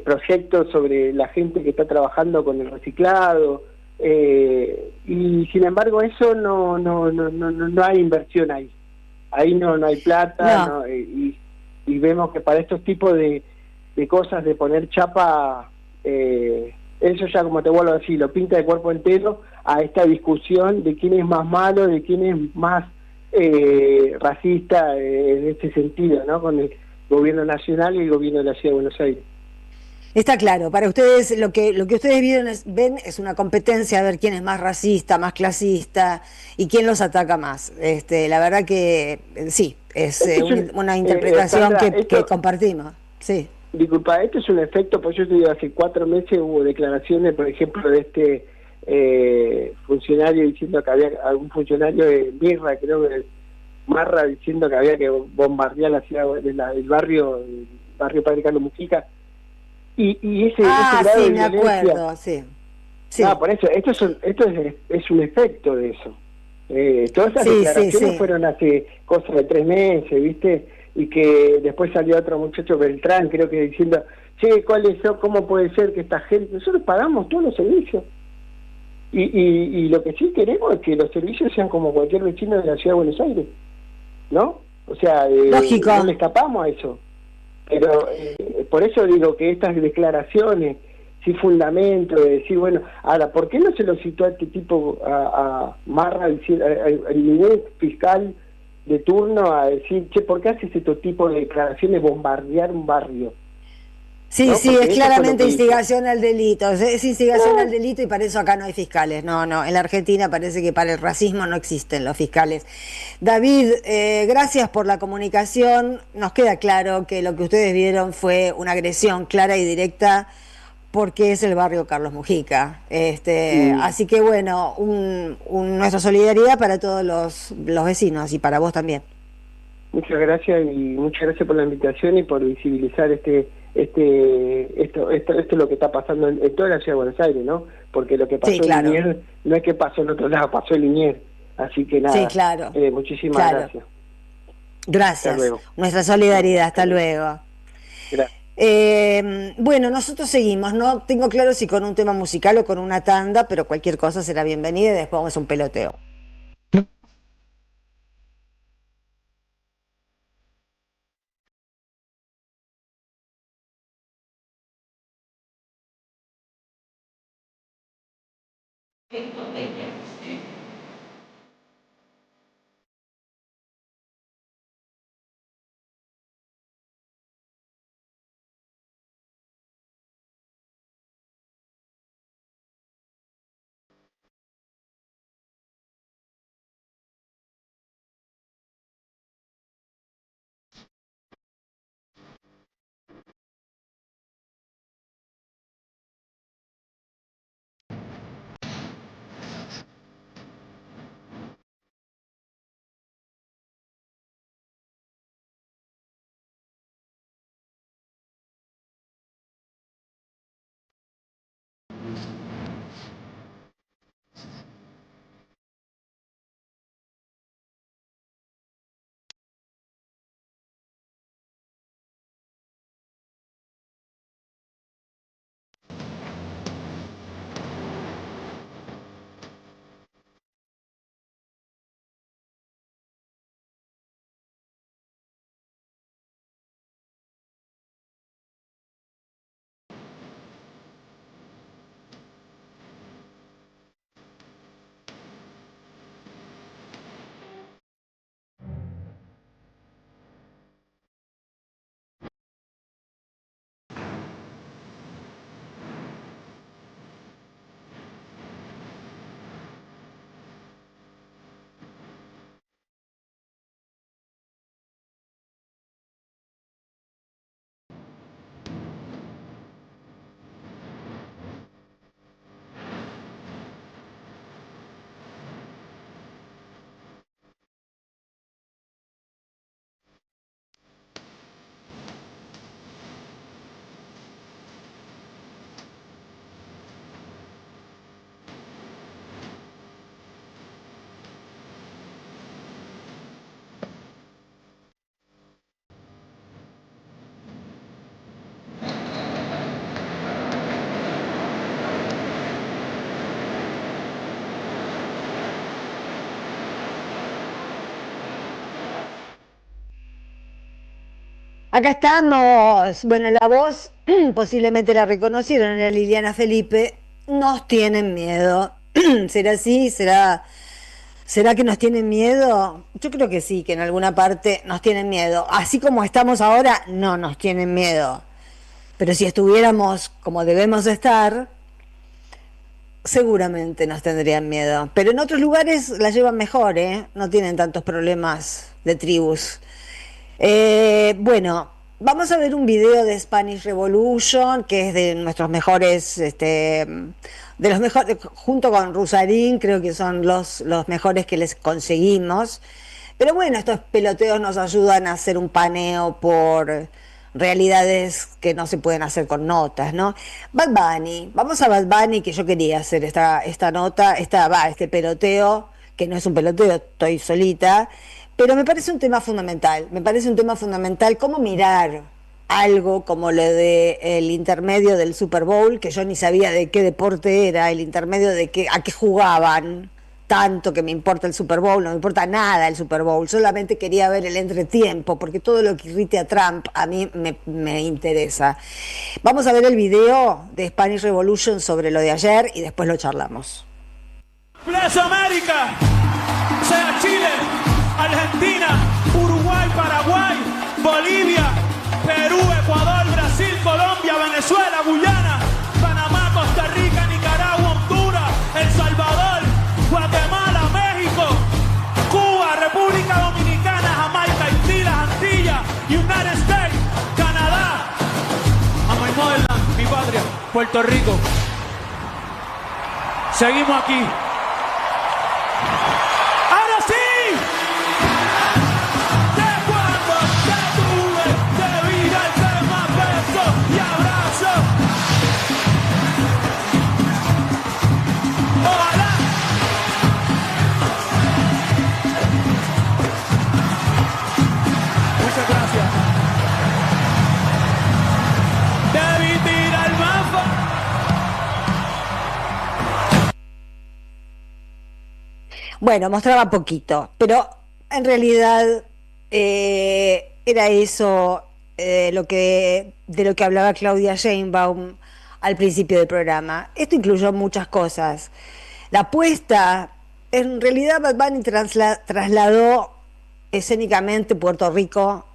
proyectos sobre la gente que está trabajando con el reciclado, y sin embargo eso no hay inversión ahí no hay plata, y vemos que para estos tipos de cosas de poner chapa, eso ya, como te vuelvo a decir, lo pinta de cuerpo entero a esta discusión de quién es más malo, de quién es más racista, en este sentido, ¿no? Con el gobierno nacional y el gobierno de la Ciudad de Buenos Aires. Está claro, para ustedes lo que ustedes ven es una competencia a ver quién es más racista, más clasista y quién los ataca más. La verdad que sí, es una interpretación Sandra, que compartimos. Sí. Disculpa, esto es un efecto, pues yo te digo, hace 4 meses hubo declaraciones, por ejemplo, de este funcionario diciendo que había, algún funcionario de Mirra, creo que Marra, diciendo que había que bombardear la ciudad del barrio Padre Carlos Mujica. Y ese grado sí, de me violencia, acuerdo, sí. No, por eso, esto es un efecto de eso. Todas esas declaraciones fueron hace cosas de 3 meses, ¿viste? Y que después salió otro muchacho, Beltrán, creo que diciendo, che, ¿cómo puede ser que esta gente... Nosotros pagamos todos los servicios. Y lo que sí queremos es que los servicios sean como cualquier vecino de la Ciudad de Buenos Aires, ¿no? O sea, Lógico. no le escapamos a eso. Pero por eso digo que estas declaraciones, sin fundamento, de decir, bueno, ahora, ¿por qué no se lo citó a este tipo, a Marra, al nivel fiscal de turno, a decir, che, ¿por qué haces este tipo de declaraciones, bombardear un barrio? Sí, ¿No? sí, Porque es eso fue lo claramente que hizo. instigación al delito, es instigación al delito y para eso acá no hay fiscales, no, en la Argentina parece que para el racismo no existen los fiscales. David, gracias por la comunicación, nos queda claro que lo que ustedes vieron fue una agresión clara y directa porque es el barrio Carlos Mujica, así que bueno, nuestra solidaridad para todos los vecinos y para vos también. Muchas gracias y muchas gracias por la invitación y por visibilizar esto es lo que está pasando en toda la Ciudad de Buenos Aires, ¿no? Porque lo que pasó en Liniers no es que pasó en otro lado, pasó en Liniers. Así que nada, sí, claro. Muchísimas gracias. Gracias. Hasta luego. Nuestra solidaridad, hasta luego. Gracias. Bueno, nosotros seguimos, no tengo claro si con un tema musical o con una tanda, pero cualquier cosa será bienvenida y después vamos a un peloteo. Acá estamos. Bueno, la voz posiblemente la reconocieron, era Liliana Felipe. Nos tienen miedo. ¿Será así? ¿Será que nos tienen miedo? Yo creo que sí, que en alguna parte nos tienen miedo. Así como estamos ahora, no nos tienen miedo. Pero si estuviéramos como debemos estar, seguramente nos tendrían miedo. Pero en otros lugares la llevan mejor, ¿eh? No tienen tantos problemas de tribus. Bueno, vamos a ver un video de Spanish Revolution, que es de nuestros mejores, de los mejores, junto con Rusarín, creo que son los mejores que les conseguimos. Pero bueno, estos peloteos nos ayudan a hacer un paneo por realidades que no se pueden hacer con notas, ¿no? Bad Bunny, vamos a Bad Bunny, que yo quería hacer esta nota, este peloteo, que no es un peloteo, estoy solita. Pero me parece un tema fundamental, cómo mirar algo como lo del intermedio del Super Bowl, que yo ni sabía de qué deporte era, el intermedio a qué jugaban, tanto que me importa el Super Bowl, no me importa nada el Super Bowl, solamente quería ver el entretiempo, porque todo lo que irrite a Trump a mí me interesa. Vamos a ver el video de Spanish Revolution sobre lo de ayer y después lo charlamos. Plaza América, sea Chile, Argentina, Uruguay, Paraguay, Bolivia, Perú, Ecuador, Brasil, Colombia, Venezuela, Guyana, Panamá, Costa Rica, Nicaragua, Honduras, El Salvador, Guatemala, México, Cuba, República Dominicana, Jamaica, Haití, las Antillas, United States, Canadá, a my motherland, mi patria, Puerto Rico. Seguimos aquí. Bueno, mostraba poquito, pero en realidad era eso de lo que hablaba Claudia Sheinbaum al principio del programa. Esto incluyó muchas cosas. La apuesta, en realidad Bad Bunny trasladó escénicamente Puerto Rico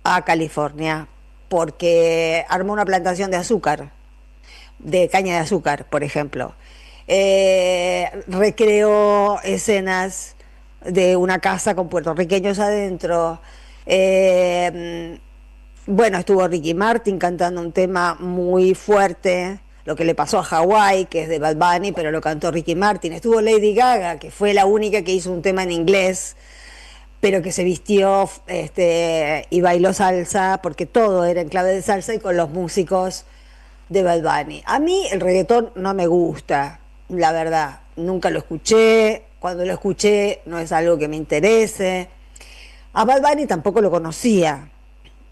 a California, porque armó una plantación de azúcar, de caña de azúcar, por ejemplo. Recreó escenas de una casa con puertorriqueños adentro. Bueno, estuvo Ricky Martin cantando un tema muy fuerte, lo que le pasó a Hawái, que es de Bad Bunny, pero lo cantó Ricky Martin. Estuvo Lady Gaga, que fue la única que hizo un tema en inglés, pero que se vistió y bailó salsa, porque todo era en clave de salsa y con los músicos de Bad Bunny. A mí el reggaetón no me gusta, la verdad, nunca lo escuché, cuando lo escuché no es algo que me interese. A Bad Bunny tampoco lo conocía,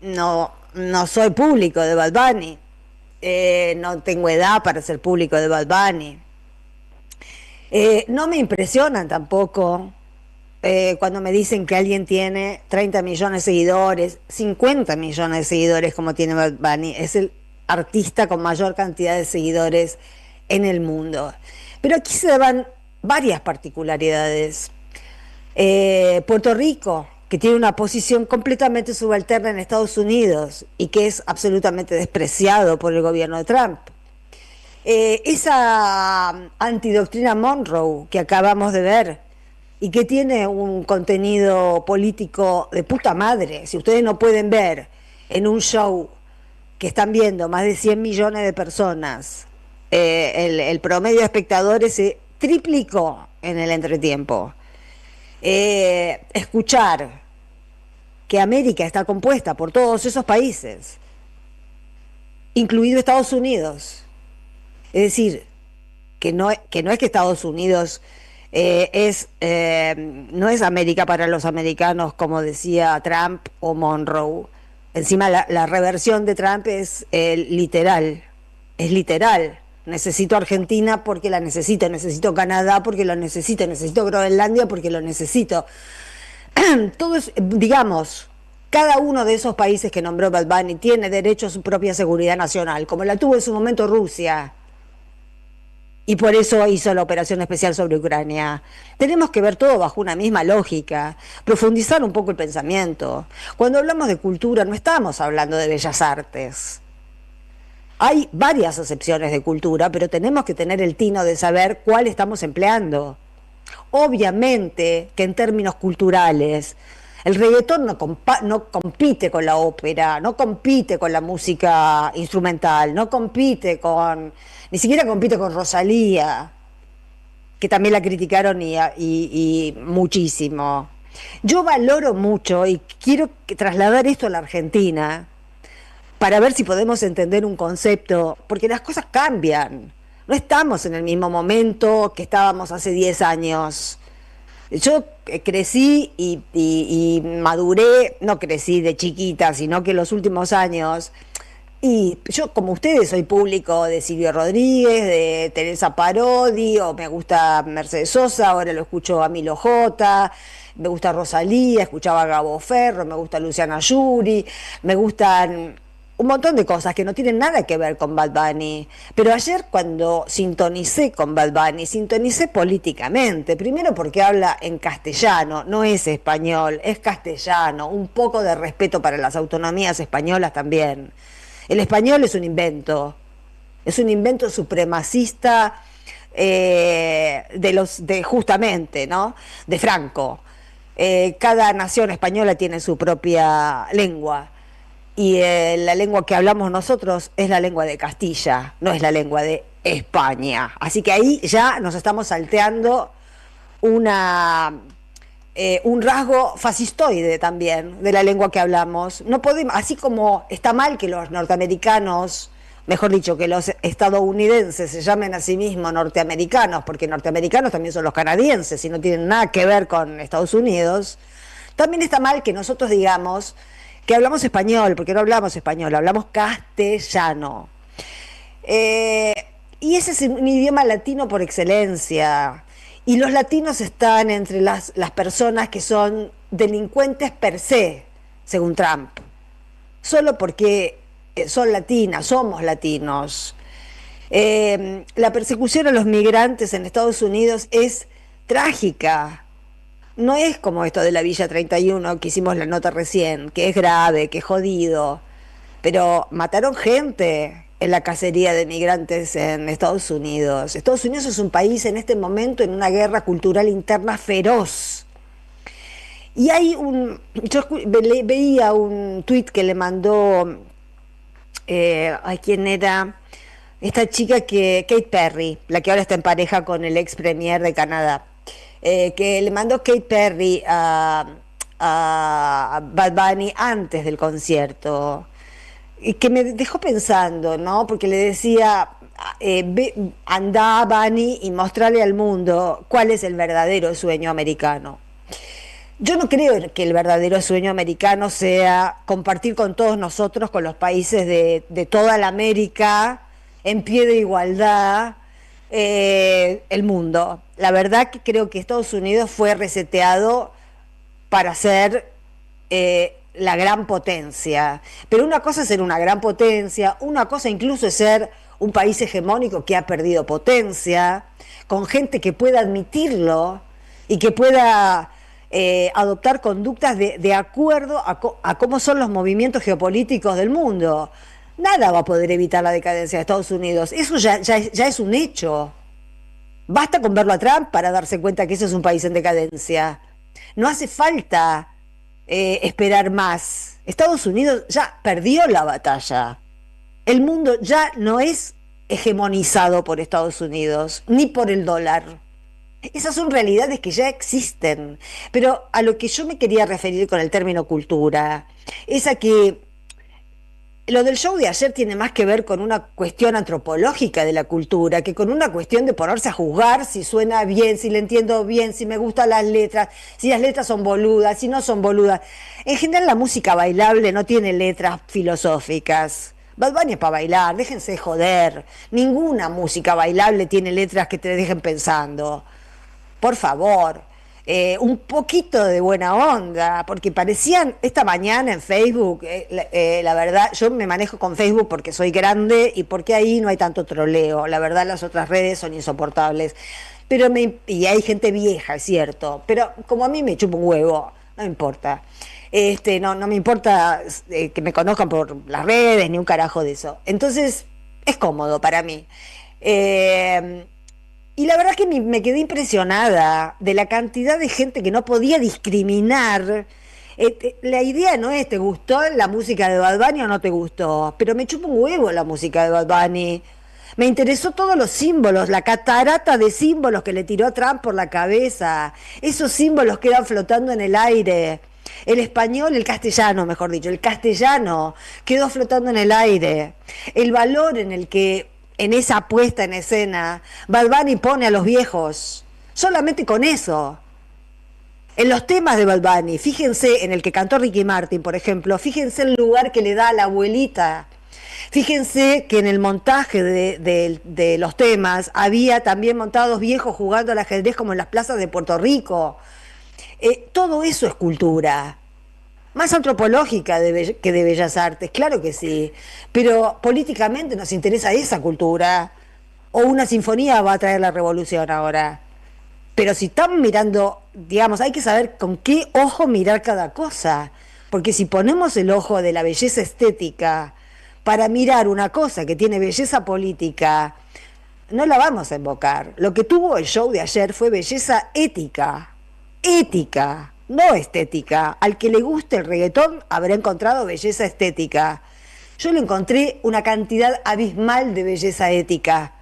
no soy público de Bad Bunny, no tengo edad para ser público de Bad Bunny. No me impresionan tampoco cuando me dicen que alguien tiene 30 millones de seguidores, 50 millones de seguidores como tiene Bad Bunny, es el artista con mayor cantidad de seguidores en el mundo. Pero aquí se dan varias particularidades. Puerto Rico, que tiene una posición completamente subalterna en Estados Unidos y que es absolutamente despreciado por el gobierno de Trump. Esa antidoctrina Monroe que acabamos de ver y que tiene un contenido político de puta madre. Si ustedes no pueden ver en un show que están viendo más de 100 millones de personas, el promedio de espectadores se triplicó en el entretiempo. Escuchar que América está compuesta por todos esos países, incluido Estados Unidos. Es decir, que no es que Estados Unidos no es América para los americanos, como decía Trump o Monroe. Encima la reversión de Trump es literal. Necesito Argentina porque la necesito Canadá porque lo necesito Groenlandia porque lo necesito. Todo es, digamos, Cada uno de esos países que nombró Bad Bunny tiene derecho a su propia seguridad nacional, como la tuvo en su momento Rusia. Y por eso hizo la operación especial sobre Ucrania. Tenemos que ver todo bajo una misma lógica, profundizar un poco el pensamiento. Cuando hablamos de cultura no estamos hablando de bellas artes. Hay varias acepciones de cultura, pero tenemos que tener el tino de saber cuál estamos empleando. Obviamente que en términos culturales, el reggaetón no compite con la ópera, no compite con la música instrumental, ni siquiera compite con Rosalía, que también la criticaron y muchísimo. Yo valoro mucho y quiero trasladar esto a la Argentina para ver si podemos entender un concepto, porque las cosas cambian. No estamos en el mismo momento que estábamos hace 10 años. Yo crecí y maduré, no crecí de chiquita, sino que en los últimos años, y yo como ustedes soy público de Silvio Rodríguez, de Teresa Parodi, o me gusta Mercedes Sosa, ahora lo escucho a Milo J, me gusta Rosalía, escuchaba a Gabo Ferro, me gusta Luciana Yuri, me gustan un montón de cosas que no tienen nada que ver con Bad Bunny. Pero ayer cuando sintonicé con Bad Bunny, sintonicé políticamente. Primero porque habla en castellano, no es español, es castellano. Un poco de respeto para las autonomías españolas también. El español es un invento supremacista justamente, ¿no? De Franco. Cada nación española tiene su propia lengua. Y la lengua que hablamos nosotros es la lengua de Castilla, no es la lengua de España. Así que ahí ya nos estamos salteando un rasgo fascistoide también de la lengua que hablamos. No podemos, así como está mal que los norteamericanos, mejor dicho, que los estadounidenses se llamen a sí mismos norteamericanos, porque norteamericanos también son los canadienses y no tienen nada que ver con Estados Unidos, también está mal que nosotros digamos que hablamos español, porque no hablamos español, hablamos castellano. Y ese es un idioma latino por excelencia. Y los latinos están entre las personas que son delincuentes per se, según Trump. Solo porque son latinas, somos latinos. La persecución a los migrantes en Estados Unidos es trágica. No es como esto de la Villa 31 que hicimos la nota recién, que es grave, que es jodido, pero mataron gente en la cacería de migrantes en Estados Unidos. Estados Unidos es un país en este momento en una guerra cultural interna feroz. Y hay yo veía un tuit que le mandó, ¿quién era? Esta chica Kate Perry, la que ahora está en pareja con el ex premier de Canadá. Que le mandó Kate Perry a Bad Bunny antes del concierto, y que me dejó pensando, ¿no? Porque le decía, andá Bunny y mostrarle al mundo cuál es el verdadero sueño americano. Yo no creo que el verdadero sueño americano sea compartir con todos nosotros, con los países de toda la América, en pie de igualdad, el mundo. La verdad que creo que Estados Unidos fue reseteado para ser la gran potencia. Pero una cosa es ser una gran potencia, una cosa incluso es ser un país hegemónico que ha perdido potencia, con gente que pueda admitirlo y que pueda adoptar conductas de acuerdo a cómo son los movimientos geopolíticos del mundo. Nada va a poder evitar la decadencia de Estados Unidos. Eso ya es un hecho. Basta con verlo a Trump para darse cuenta que ese es un país en decadencia. No hace falta esperar más. Estados Unidos ya perdió la batalla. El mundo ya no es hegemonizado por Estados Unidos, ni por el dólar. Esas son realidades que ya existen. Pero a lo que yo me quería referir con el término cultura es a que lo del show de ayer tiene más que ver con una cuestión antropológica de la cultura que con una cuestión de ponerse a juzgar si suena bien, si le entiendo bien, si me gustan las letras, si las letras son boludas, si no son boludas. En general la música bailable no tiene letras filosóficas. Bad Bunny es para bailar, déjense de joder. Ninguna música bailable tiene letras que te dejen pensando. Por favor. un poquito de buena onda, porque parecían, esta mañana en Facebook, la verdad, yo me manejo con Facebook porque soy grande y porque ahí no hay tanto troleo, la verdad las otras redes son insoportables, y hay gente vieja, es cierto, pero como a mí me chupa un huevo, no me importa. No me importa que me conozcan por las redes, ni un carajo de eso. Entonces, es cómodo para mí. Y la verdad que me quedé impresionada de la cantidad de gente que no podía discriminar. La idea no es, ¿te gustó la música de Bad Bunny o no te gustó? Pero me chupa un huevo la música de Bad Bunny. Me interesó todos los símbolos, la catarata de símbolos que le tiró a Trump por la cabeza. Esos símbolos quedan flotando en el aire. El español, el castellano, mejor dicho, el castellano quedó flotando en el aire. El valor en esa puesta en escena, Bad Bunny pone a los viejos, solamente con eso. En los temas de Bad Bunny, fíjense en el que cantó Ricky Martin, por ejemplo, fíjense el lugar que le da a la abuelita. Fíjense que en el montaje de los temas había también montados viejos jugando al ajedrez como en las plazas de Puerto Rico. Todo eso es cultura. Más antropológica que de bellas artes, claro que sí. Pero políticamente nos interesa esa cultura. O una sinfonía va a traer la revolución ahora. Pero si están mirando, digamos, hay que saber con qué ojo mirar cada cosa. Porque si ponemos el ojo de la belleza estética para mirar una cosa que tiene belleza política, no la vamos a invocar. Lo que tuvo el show de ayer fue belleza ética. Ética, no estética. Al que le guste el reggaetón habrá encontrado belleza estética. Yo le encontré una cantidad abismal de belleza ética.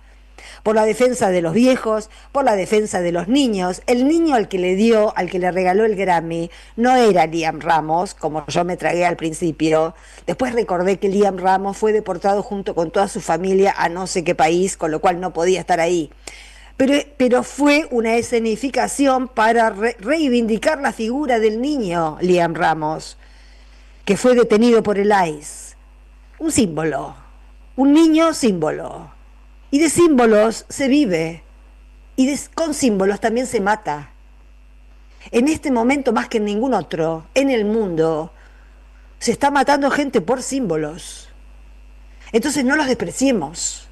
Por la defensa de los viejos, por la defensa de los niños. El niño al que le regaló el Grammy, no era Liam Ramos, como yo me tragué al principio. Después recordé que Liam Ramos fue deportado junto con toda su familia a no sé qué país, con lo cual no podía estar ahí. Pero fue una escenificación para reivindicar la figura del niño Liam Ramos, que fue detenido por el ICE. Un símbolo, un niño símbolo. Y de símbolos se vive, y con símbolos también se mata. En este momento, más que en ningún otro, en el mundo, se está matando gente por símbolos. Entonces no los despreciemos.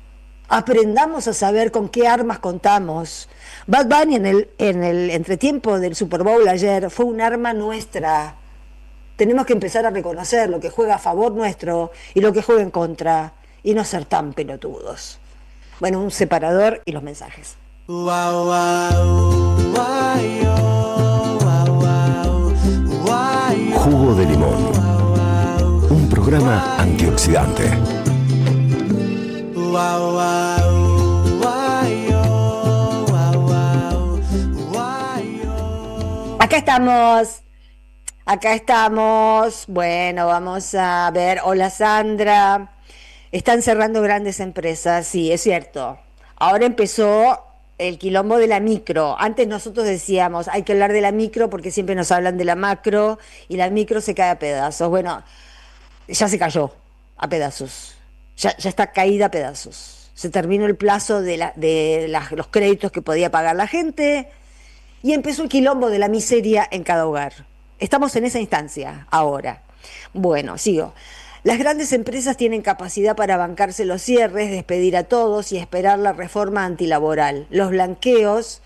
Aprendamos a saber con qué armas contamos. Bad Bunny en el entretiempo del Super Bowl ayer fue un arma nuestra. Tenemos que empezar a reconocer lo que juega a favor nuestro y lo que juega en contra, y no ser tan pelotudos. Bueno, un separador y los mensajes. Jugo de limón. Un programa antioxidante. Acá estamos. Bueno, vamos a ver. Hola Sandra. Están cerrando grandes empresas, sí, es cierto. Ahora empezó el quilombo de la micro. Antes nosotros decíamos, hay que hablar de la micro porque siempre nos hablan de la macro y la micro se cae a pedazos. Bueno, ya se cayó a pedazos. Ya está caída a pedazos. Se terminó el plazo de los créditos que podía pagar la gente y empezó el quilombo de la miseria en cada hogar. Estamos en esa instancia ahora. Bueno, sigo. Las grandes empresas tienen capacidad para bancarse los cierres, despedir a todos y esperar la reforma antilaboral, los blanqueos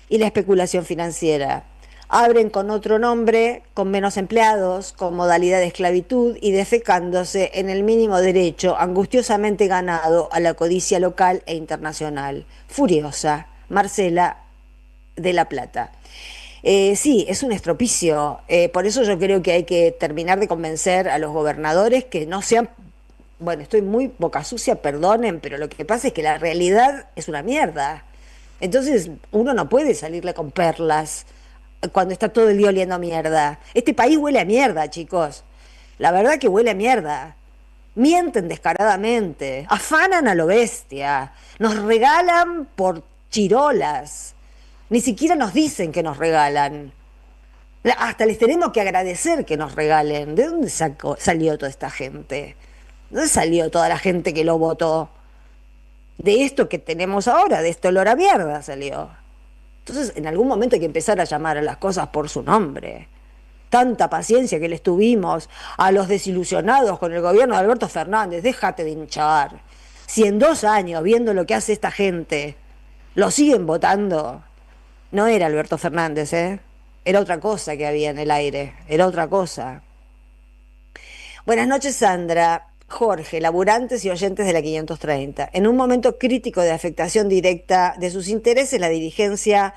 y la especulación financiera. Abren con otro nombre, con menos empleados, con modalidad de esclavitud y defecándose en el mínimo derecho angustiosamente ganado a la codicia local e internacional. Furiosa, Marcela de La Plata. Sí, es un estropicio. Por eso yo creo que hay que terminar de convencer a los gobernadores que no sean... Bueno, estoy muy boca sucia, perdonen, pero lo que pasa es que la realidad es una mierda. Entonces uno no puede salirle con perlas cuando está todo el día oliendo a mierda. Este país huele a mierda, chicos. La verdad que huele a mierda. Mienten descaradamente, afanan a lo bestia, nos regalan por chirolas. Ni siquiera nos dicen que nos regalan. Hasta les tenemos que agradecer que nos regalen. ¿De dónde salió toda esta gente? ¿De dónde salió toda la gente que lo votó? De esto que tenemos ahora, de este olor a mierda salió. Entonces, en algún momento hay que empezar a llamar a las cosas por su nombre. Tanta paciencia que les tuvimos a los desilusionados con el gobierno de Alberto Fernández, déjate de hinchar. Si en 2 años, viendo lo que hace esta gente, lo siguen votando, no era Alberto Fernández, era otra cosa que había en el aire, era otra cosa. Buenas noches, Sandra. Jorge, laburantes y oyentes de la 530. En un momento crítico de afectación directa de sus intereses, la dirigencia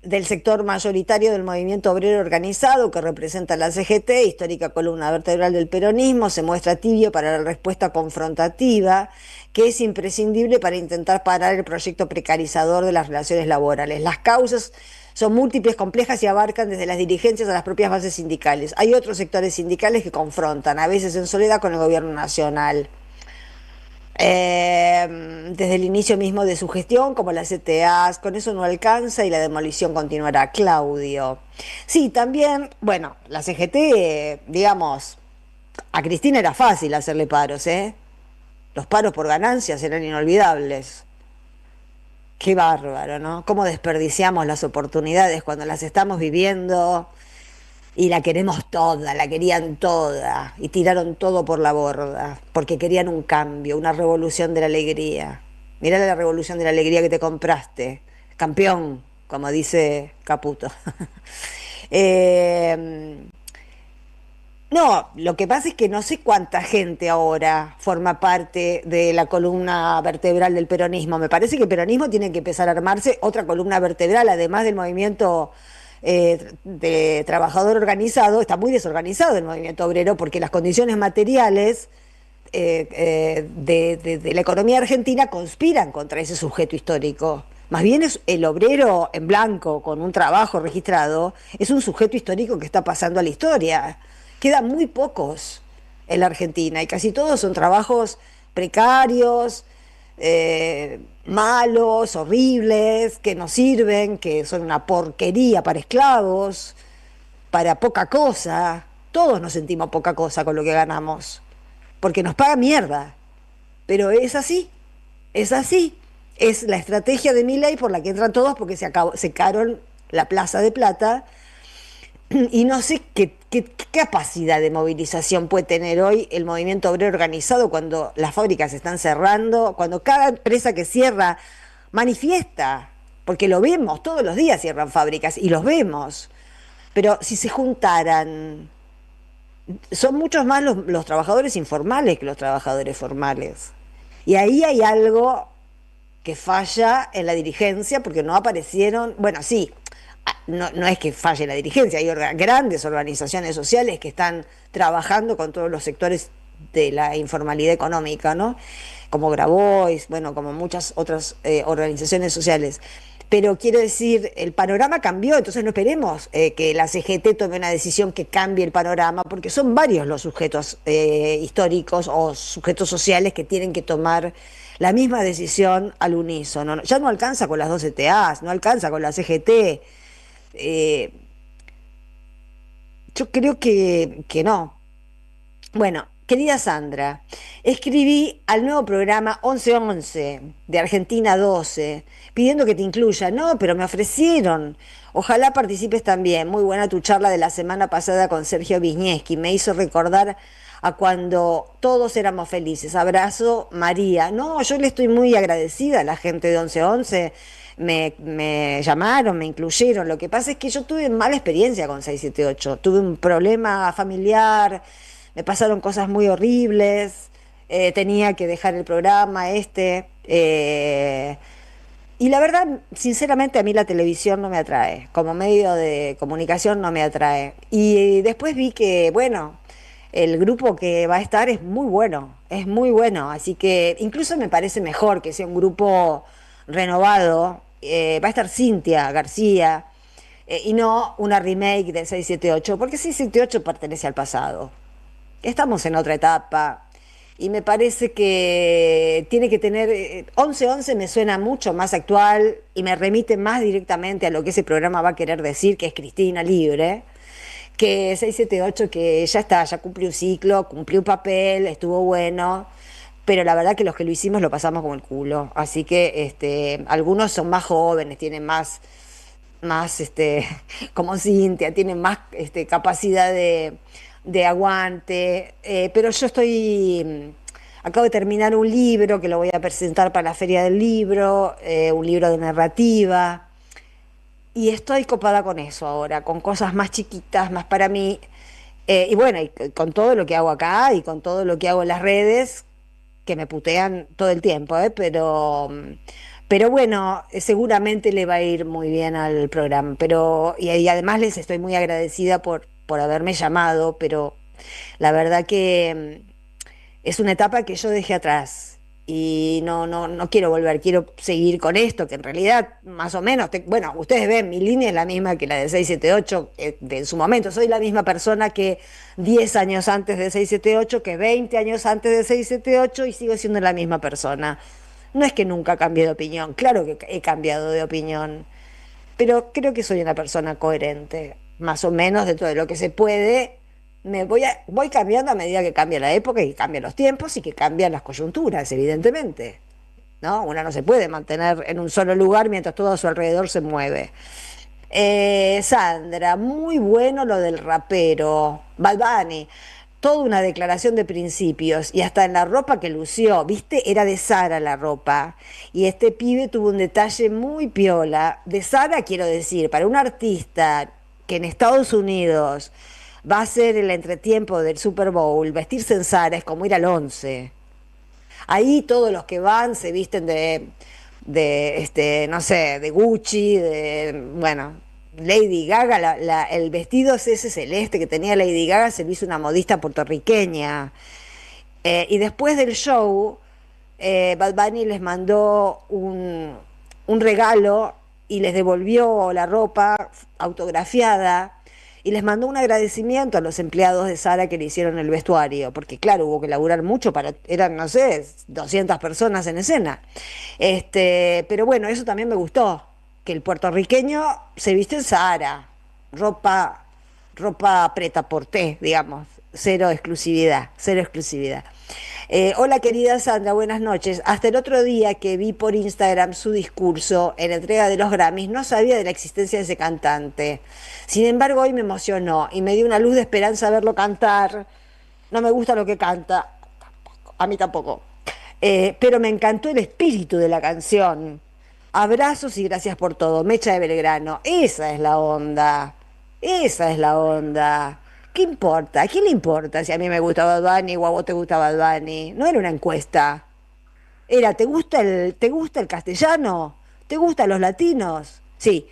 del sector mayoritario del movimiento obrero organizado que representa la CGT, histórica columna vertebral del peronismo, se muestra tibio para la respuesta confrontativa que es imprescindible para intentar parar el proyecto precarizador de las relaciones laborales. Las causas son múltiples, complejas y abarcan desde las dirigencias a las propias bases sindicales. Hay otros sectores sindicales que confrontan, a veces en soledad, con el gobierno nacional. Desde el inicio mismo de su gestión, como las CTAs, con eso no alcanza y la demolición continuará. Claudio. Sí, también, bueno, la CGT, digamos, a Cristina era fácil hacerle paros, Los paros por ganancias eran inolvidables. Qué bárbaro, ¿no? Cómo desperdiciamos las oportunidades cuando las estamos viviendo y la queremos toda, la querían toda y tiraron todo por la borda porque querían un cambio, una revolución de la alegría. Mirá la revolución de la alegría que te compraste, campeón, como dice Caputo. No, lo que pasa es que no sé cuánta gente ahora forma parte de la columna vertebral del peronismo. Me parece que el peronismo tiene que empezar a armarse otra columna vertebral, además del movimiento de trabajador organizado. Está muy desorganizado el movimiento obrero porque las condiciones materiales de la economía argentina conspiran contra ese sujeto histórico. Más bien es el obrero en blanco con un trabajo registrado, es un sujeto histórico que está pasando a la historia. Quedan muy pocos en la Argentina y casi todos son trabajos precarios, malos, horribles, que no sirven, que son una porquería para esclavos, para poca cosa. Todos nos sentimos poca cosa con lo que ganamos, porque nos paga mierda. Pero es así, es así. Es la estrategia de Milei por la que entran todos porque secaron la Plaza de Plata. Y no sé qué capacidad de movilización puede tener hoy el movimiento obrero organizado cuando las fábricas se están cerrando, cuando cada empresa que cierra manifiesta, porque lo vemos, todos los días cierran fábricas y los vemos. Pero si se juntaran, son muchos más los trabajadores informales que los trabajadores formales. Y ahí hay algo que falla en la dirigencia porque no aparecieron, bueno, sí. No es que falle la dirigencia, hay grandes organizaciones sociales que están trabajando con todos los sectores de la informalidad económica, ¿no? Como Grabois, bueno, como muchas otras organizaciones sociales. Pero quiero decir, el panorama cambió, entonces no esperemos que la CGT tome una decisión que cambie el panorama, porque son varios los sujetos históricos o sujetos sociales que tienen que tomar la misma decisión al unísono. Ya no alcanza con las 2 CTAs, no alcanza con la CGT. Yo creo que no. Bueno, querida Sandra, escribí al nuevo programa 1111 de Argentina 12 pidiendo que te incluya. No, pero me ofrecieron. Ojalá participes también. Muy buena tu charla de la semana pasada con Sergio Wisniewski. Me hizo recordar a cuando todos éramos felices. Abrazo, María. No, yo le estoy muy agradecida a la gente de 1111. Me llamaron, me incluyeron. Lo que pasa es que yo tuve mala experiencia con 678. Tuve un problema familiar, me pasaron cosas muy horribles, tenía que dejar el programa y la verdad, sinceramente, a mí la televisión no me atrae. Como medio de comunicación no me atrae. Y después vi que, bueno, el grupo que va a estar es muy bueno. Así que incluso me parece mejor que sea un grupo renovado. Va a estar Cintia García y no una remake de 678, porque 678 pertenece al pasado. Estamos en otra etapa y me parece que tiene que tener 1111 me suena mucho más actual y me remite más directamente a lo que ese programa va a querer decir, que es Cristina libre, que 678 que ya está, ya cumplió un ciclo, cumplió un papel, estuvo bueno. Pero la verdad que los que lo hicimos lo pasamos como el culo. Así que algunos son más jóvenes, tienen más como Cintia, tienen más capacidad de aguante, pero yo acabo de terminar un libro que lo voy a presentar para la Feria del Libro, un libro de narrativa, y estoy copada con eso ahora, con cosas más chiquitas, más para mí, y bueno, y con todo lo que hago acá y con todo lo que hago en las redes, que me putean todo el tiempo, pero bueno, seguramente le va a ir muy bien al programa, y además les estoy muy agradecida por haberme llamado, pero la verdad que es una etapa que yo dejé atrás y no quiero volver, quiero seguir con esto, que en realidad más o menos, bueno, ustedes ven, mi línea es la misma que la de 678 en su momento, soy la misma persona que 10 años antes de 678, que 20 años antes de 678 y sigo siendo la misma persona. No es que nunca cambié de opinión, claro que he cambiado de opinión, pero creo que soy una persona coherente, más o menos dentro de lo que se puede. Voy cambiando a medida que cambia la época y que cambian los tiempos y que cambian las coyunturas, evidentemente, ¿no? Una no se puede mantener en un solo lugar mientras todo a su alrededor se mueve. Sandra, muy bueno lo del rapero Bad Bunny, toda una declaración de principios y hasta en la ropa que lució, ¿viste? Era de Zara la ropa y este pibe tuvo un detalle muy piola. De Zara, quiero decir, para un artista que en Estados Unidos va a ser el entretiempo del Super Bowl, vestirse en Zara es como ir al 11. Ahí todos los que van se visten no sé, de Gucci, bueno, Lady Gaga, el vestido es ese celeste que tenía Lady Gaga, se lo hizo una modista puertorriqueña. Y después del show, Bad Bunny les mandó un regalo y les devolvió la ropa autografiada y les mandó un agradecimiento a los empleados de Zara que le hicieron el vestuario, porque claro, hubo que laburar mucho, eran, no sé, 200 personas en escena. Pero bueno, eso también me gustó, que el puertorriqueño se viste en Zara, ropa prêt-à-porter, digamos, cero exclusividad. Hola querida Sandra, buenas noches. Hasta el otro día que vi por Instagram su discurso en la entrega de los Grammys, no sabía de la existencia de ese cantante. Sin embargo, hoy me emocionó y me dio una luz de esperanza verlo cantar. No me gusta lo que canta, a mí tampoco, pero me encantó el espíritu de la canción. Abrazos y gracias por todo. Mecha de Belgrano, esa es la onda. ¿Qué importa? ¿A quién le importa si a mí me gusta Bad Bunny o a vos te gusta Bad Bunny? No era una encuesta. Era, ¿te gusta el castellano? ¿Te gustan los latinos? Sí.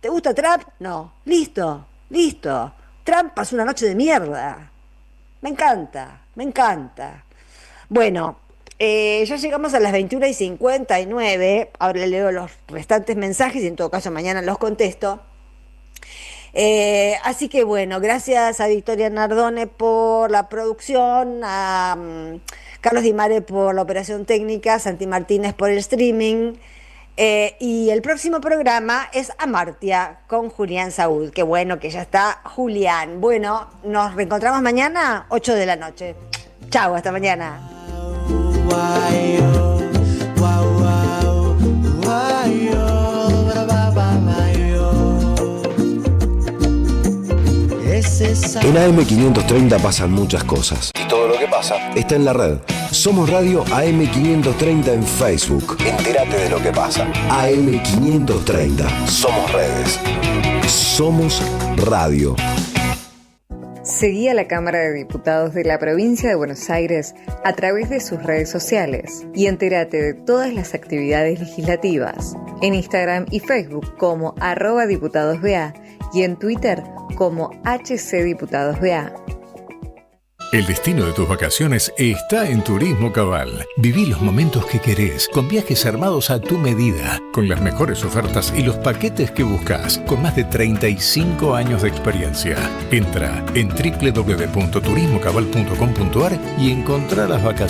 ¿Te gusta Trump? No. Listo. Trump pasó una noche de mierda. Me encanta. Bueno, ya llegamos a las 21:59. Ahora leo los restantes mensajes y en todo caso mañana los contesto. Así que bueno, gracias a Victoria Nardone por la producción, a Carlos Di Mare por la operación técnica, Santi Martínez por el streaming, y el próximo programa es Amartya con Julián Saúl. Qué bueno que ya está Julián. Bueno, nos reencontramos mañana 8 de la noche. Chau, hasta mañana. En AM530 pasan muchas cosas. Y todo lo que pasa está en la red. Somos Radio AM530 en Facebook. Entérate de lo que pasa. AM530. Somos redes. Somos radio. Seguí a la Cámara de Diputados de la Provincia de Buenos Aires a través de sus redes sociales y entérate de todas las actividades legislativas en Instagram y Facebook como @diputadosBA y en Twitter como HCDiputadosBA. El destino de tus vacaciones está en Turismo Cabal. Viví los momentos que querés, con viajes armados a tu medida, con las mejores ofertas y los paquetes que buscas, con más de 35 años de experiencia. Entra en www.turismocabal.com.ar y encontrá las vacaciones